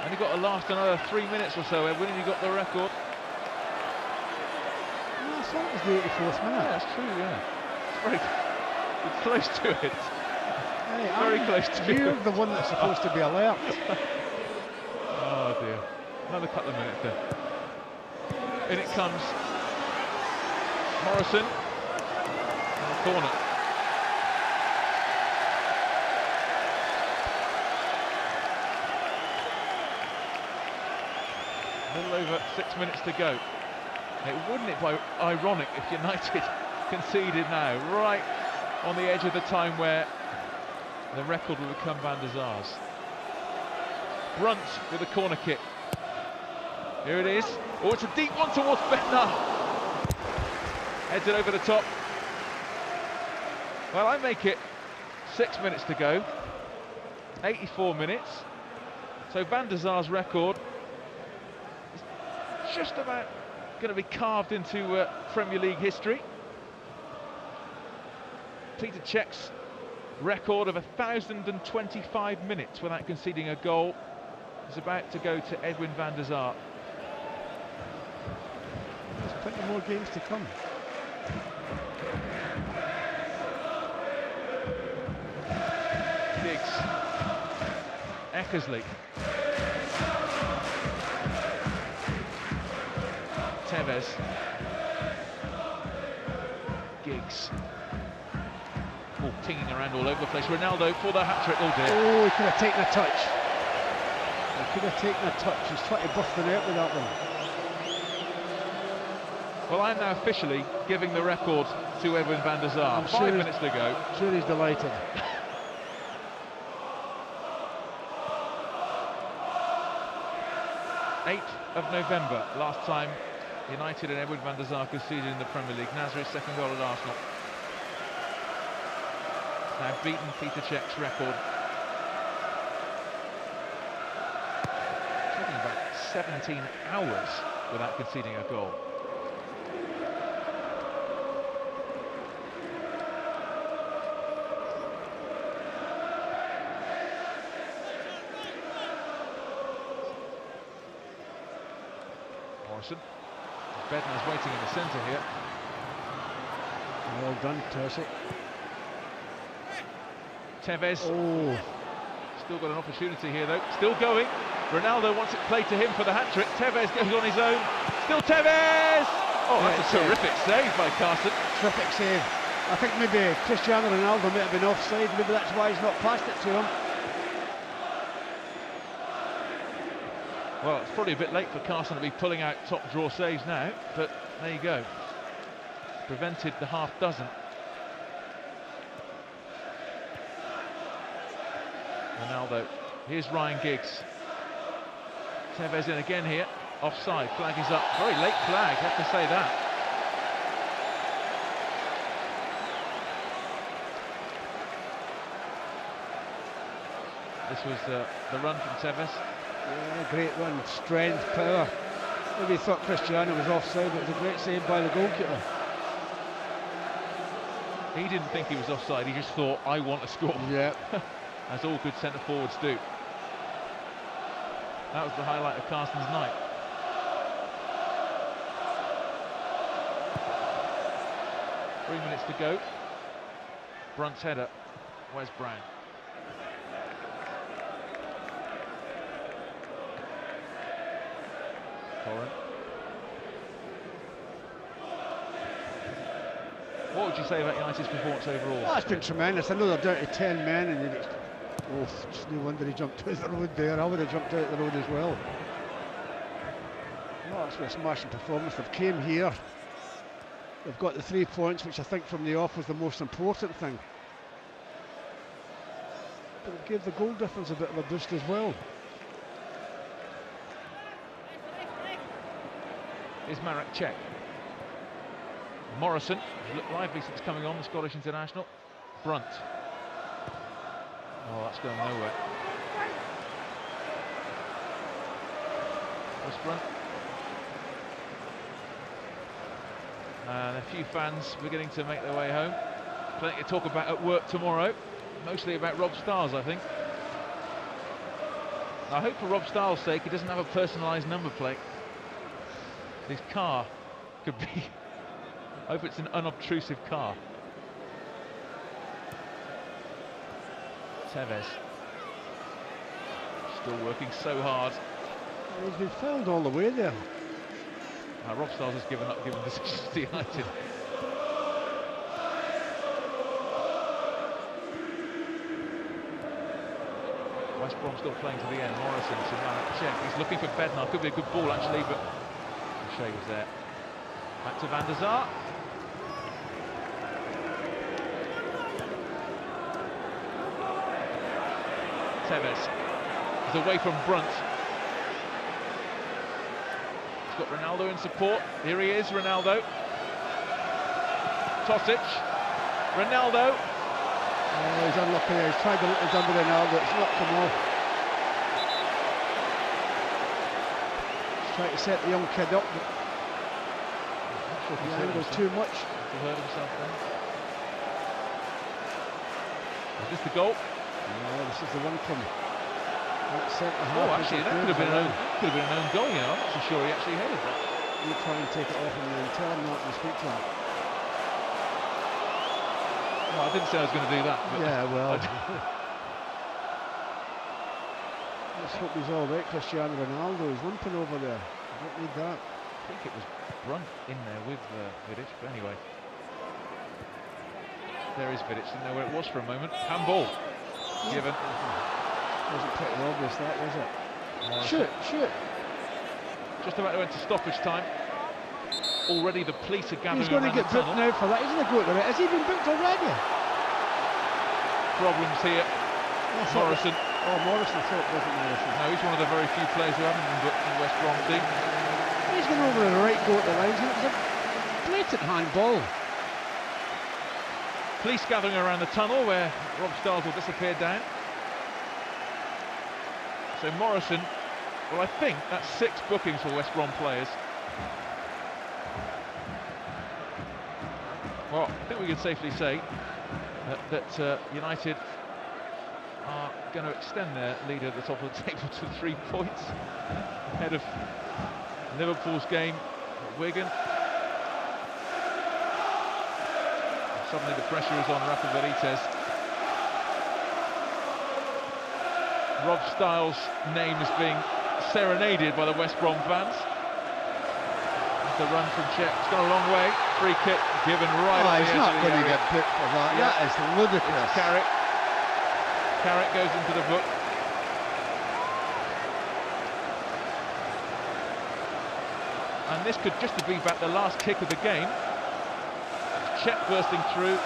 Speaker 1: Only got to last another 3 minutes or so, Edwin, and you got the record.
Speaker 2: I thought it was the 84th minute.
Speaker 1: Yeah, that's true, yeah. It's close to it.
Speaker 2: Hey,
Speaker 1: very close to it.
Speaker 2: You're the one that's supposed to be alert.
Speaker 1: Oh dear. Another couple of minutes then. In it comes. Morrison. In the corner. A little over 6 minutes to go. Wouldn't it be ironic if United conceded now, right on the edge of the time where the record will become Van der Sar's. Brunt with a corner kick. Here it is. Oh, it's a deep one towards Bednar. Heads it over the top. Well, I make it 6 minutes to go. 84 minutes. So Van der Sar's record is just about going to be carved into Premier League history. Peter Cech's record of 1,025 minutes without conceding a goal is about to go to Edwin van der Sar.
Speaker 2: There's plenty more games to come.
Speaker 1: Giggs. Eckersley. Tevez. Giggs. Oh, tinging around all over the place. Ronaldo for the hat-trick. Oh dear.
Speaker 2: Oh, he could have taken a touch. He could have taken a touch. He's trying to buff the net with that one.
Speaker 1: Well, I'm now officially giving the record to Edwin van der Sar. 5 minutes to go.
Speaker 2: I'm sure he's delighted.
Speaker 1: 8th of November, last time United and Edwin van der Sar conceded in the Premier League. Nasri's second goal at Arsenal. Now beaten Peter Cech's record. Talking about 17 hours without conceding a goal. Morrison. Bednar's waiting in the centre here.
Speaker 2: Well done, Tercy.
Speaker 1: Tevez.
Speaker 2: Oh.
Speaker 1: Still got an opportunity here though. Still going. Ronaldo wants it played to him for the hat-trick. Tevez goes on his own. Still Tevez! Oh, that's a terrific save by Carson.
Speaker 2: Terrific save. I think maybe Cristiano Ronaldo might have been offside. Maybe that's why he's not passed it to him.
Speaker 1: Well, it's probably a bit late for Carson to be pulling out top draw saves now, but there you go. Prevented the half dozen. Ronaldo. Here's Ryan Giggs. Tevez in again here. Offside. Flag is up. Very late flag, have to say that. This was the run from Tevez.
Speaker 2: Yeah, great run. Strength, power. Maybe he thought Cristiano was offside, but it was a great save by the goalkeeper.
Speaker 1: He didn't think he was offside, he just thought, I want to score.
Speaker 2: Yeah.
Speaker 1: As all good centre forwards do. That was the highlight of Carson's night. Three minutes to go. Brunt's header. Wes Brown. Torrent. What would you say about United's performance overall?
Speaker 2: Oh, it's been tremendous. I know they're down to 10 men, and it's no wonder he jumped out the road there. I would have jumped out the road as well. No, it's been a smashing performance. They've came here. They've got the 3 points, which I think from the off was the most important thing. But it gave the goal difference a bit of a boost as well.
Speaker 1: Is Marek Cech. Morrison, he's looked lively since coming on, the Scottish international. Brunt. Oh, that's going nowhere. West Brom. And a few fans beginning to make their way home. Plenty to talk about at work tomorrow. Mostly about Rob Stiles, I think. I hope for Rob Stiles' sake he doesn't have a personalised number plate. His car could be... I hope it's an unobtrusive car. Tevez. Still working so hard.
Speaker 2: He's been fouled all the way there.
Speaker 1: Rob Stiles has given up giving decisions to United. West Brom still playing to the end. Morrison to check. He's looking for Bednar. Could be a good ball actually, but Shea was there. Back to Van der Sar. Tevez is away from Brunt. He's got Ronaldo in support. Here he is, Ronaldo. Tosic. Ronaldo.
Speaker 2: Oh, he's unlucky. He's tried to look his under Ronaldo. It's not come off. He's trying to set the young kid up. But the angle's too much.
Speaker 1: He hurt himself then. Is this the goal?
Speaker 2: No, this is the one from centre half.
Speaker 1: Oh, actually, that could have been an own goal. You know, I'm not so sure he actually headed that.
Speaker 2: You try and take it off and then tell him not to speak to him.
Speaker 1: Well, I didn't say I was going to do that. But
Speaker 2: yeah, well. Let's hope he's all right. Cristiano Ronaldo is limping over there. I don't need that.
Speaker 1: I think it was Brunt in there with Vidic, but anyway. There is Vidic, didn't know where it was for a moment. Handball given.
Speaker 2: Wasn't pretty obvious that, was it?
Speaker 1: Morrison.
Speaker 2: Shoot!
Speaker 1: Just about to enter stoppage time. Already the police are gathering.
Speaker 2: He's going to get booked now for that. He's going to go to the... Has he been booked already?
Speaker 1: Problems here. Morrison.
Speaker 2: Oh, Morrison, I thought it wasn't Morrison.
Speaker 1: No, he's one of the very few players who haven't been booked in the West Brom team.
Speaker 2: He's going over the right goal at the line. It was a blatant handball.
Speaker 1: Police gathering around the tunnel where Rob Stiles will disappear down. So Morrison, well, I think that's 6 bookings for West Brom players. Well, I think we can safely say that United are going to extend their lead at the top of the table to 3 points ahead of Liverpool's game at Wigan. Suddenly the pressure is on Rafa Benitez. Rob Stiles' name is being serenaded by the West Brom fans. The run from Czech, it's gone a long way. Free kick given right on the edge.
Speaker 2: He's not going to get picked for that.
Speaker 1: Yeah.
Speaker 2: That is ludicrous.
Speaker 1: Carrick goes into the book. And this could just be back the last kick of the game. Czech bursting through.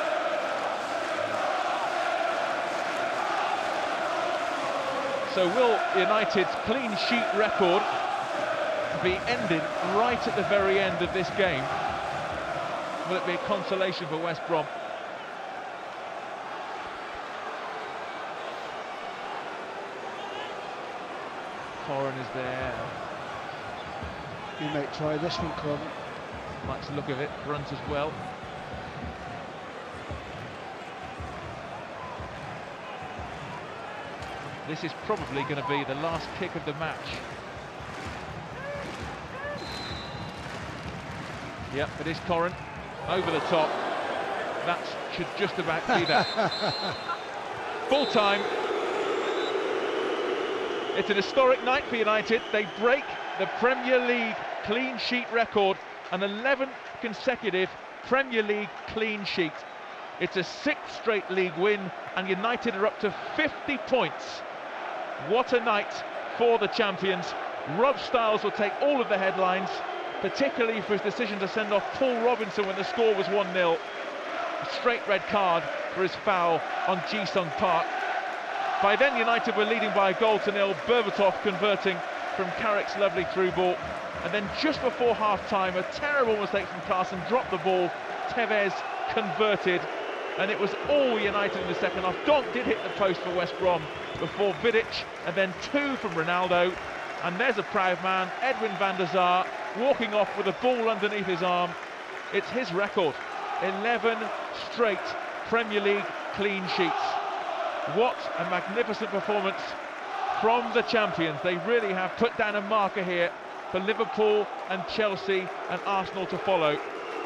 Speaker 1: So will United's clean sheet record be ended right at the very end of this game? Will it be a consolation for West Brom? Foreign is there.
Speaker 2: You might try this one, Club.
Speaker 1: Likes the look of it. Brunt as well. This is probably going to be the last kick of the match. Yep, it is Corrin. Over the top. That should just about be that. Full time. It's an historic night for United. They break the Premier League clean sheet record, an 11th consecutive Premier League clean sheet. It's a 6th straight league win, and United are up to 50 points. What a night for the champions. Rob Stiles will take all of the headlines, particularly for his decision to send off Paul Robinson when the score was 1-0. A straight red card for his foul on Ji-sung Park. By then United were leading by a goal to nil, Berbatov converting from Carrick's lovely through ball. And then just before half-time, a terrible mistake from Carson, dropped the ball. Tevez converted. and it was all United in the second half. Donk did hit the post for West Brom before Vidic, and then 2 from Ronaldo. And there's a proud man, Edwin van der Sar, walking off with a ball underneath his arm. It's his record, 11 straight Premier League clean sheets. What a magnificent performance from the champions. They really have put down a marker here for Liverpool and Chelsea and Arsenal to follow.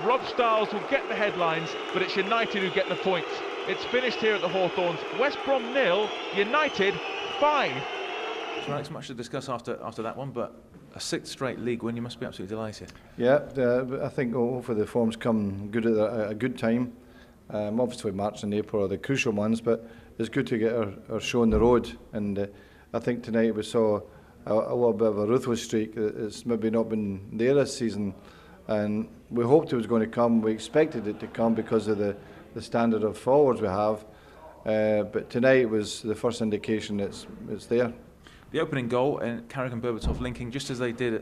Speaker 1: Rob Stiles will get the headlines, but it's United who get the points. It's finished here at the Hawthorns. West Brom 0, United 5.
Speaker 3: So Alex, much to discuss after that one, but a 6th straight league win, you must be absolutely delighted.
Speaker 4: Yeah, I think hopefully the form's come good at a good time. Obviously March and April are the crucial ones, but it's good to get our show on the road. And I think tonight we saw a little bit of a ruthless streak. It's maybe not been there this season, and we hoped it was going to come. We expected it to come because of the standard of forwards we have. But tonight was the first indication it's there.
Speaker 3: The opening goal and Carrick and Berbatov linking just as they did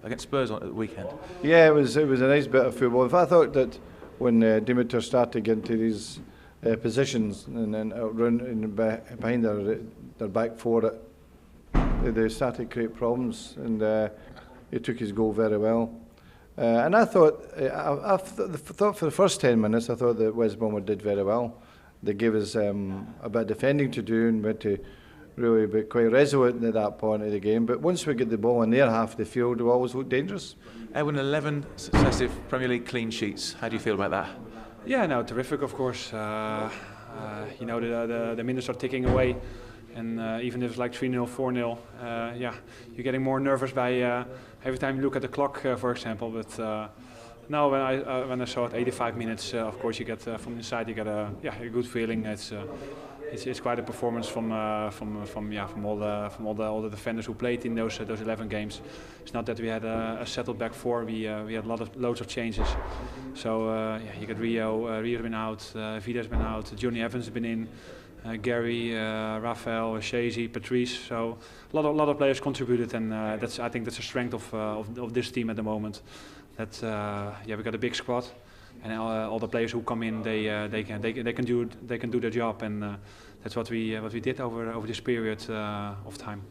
Speaker 3: against Spurs at the weekend.
Speaker 4: Yeah, it was a nice bit of football. I thought that when Dimitar started getting to these positions and then behind their back four, they started to create problems, and he took his goal very well. And I thought, for the first 10 minutes, I thought that West Brom did very well. They gave us a bit of defending to do, and we had to really be quite resolute at that point of the game. But once we get the ball in their half of the field, we always look dangerous.
Speaker 3: Edwin, 11 successive Premier League clean sheets. How do you feel about that?
Speaker 5: Yeah, no, terrific, of course. You know, the minutes are ticking away, and even if it's like 3-0, 4-0, yeah, you're getting more nervous by every time you look at the clock, for example. But no, when I saw it 85 minutes, of course, you get from inside, you get a good feeling. It's quite a performance from all the defenders who played in those 11 games. It's not that we had a settled back four. We had loads of changes. So you got Rio's been out, Vida's been out, Johnny Evans has been in, Gary, Rafael, Shazy, Patrice. So a lot of players contributed, and I think that's a strength of this team at the moment. That we got a big squad. And all the players who come in, they can do their job, and that's what we did over this period of time.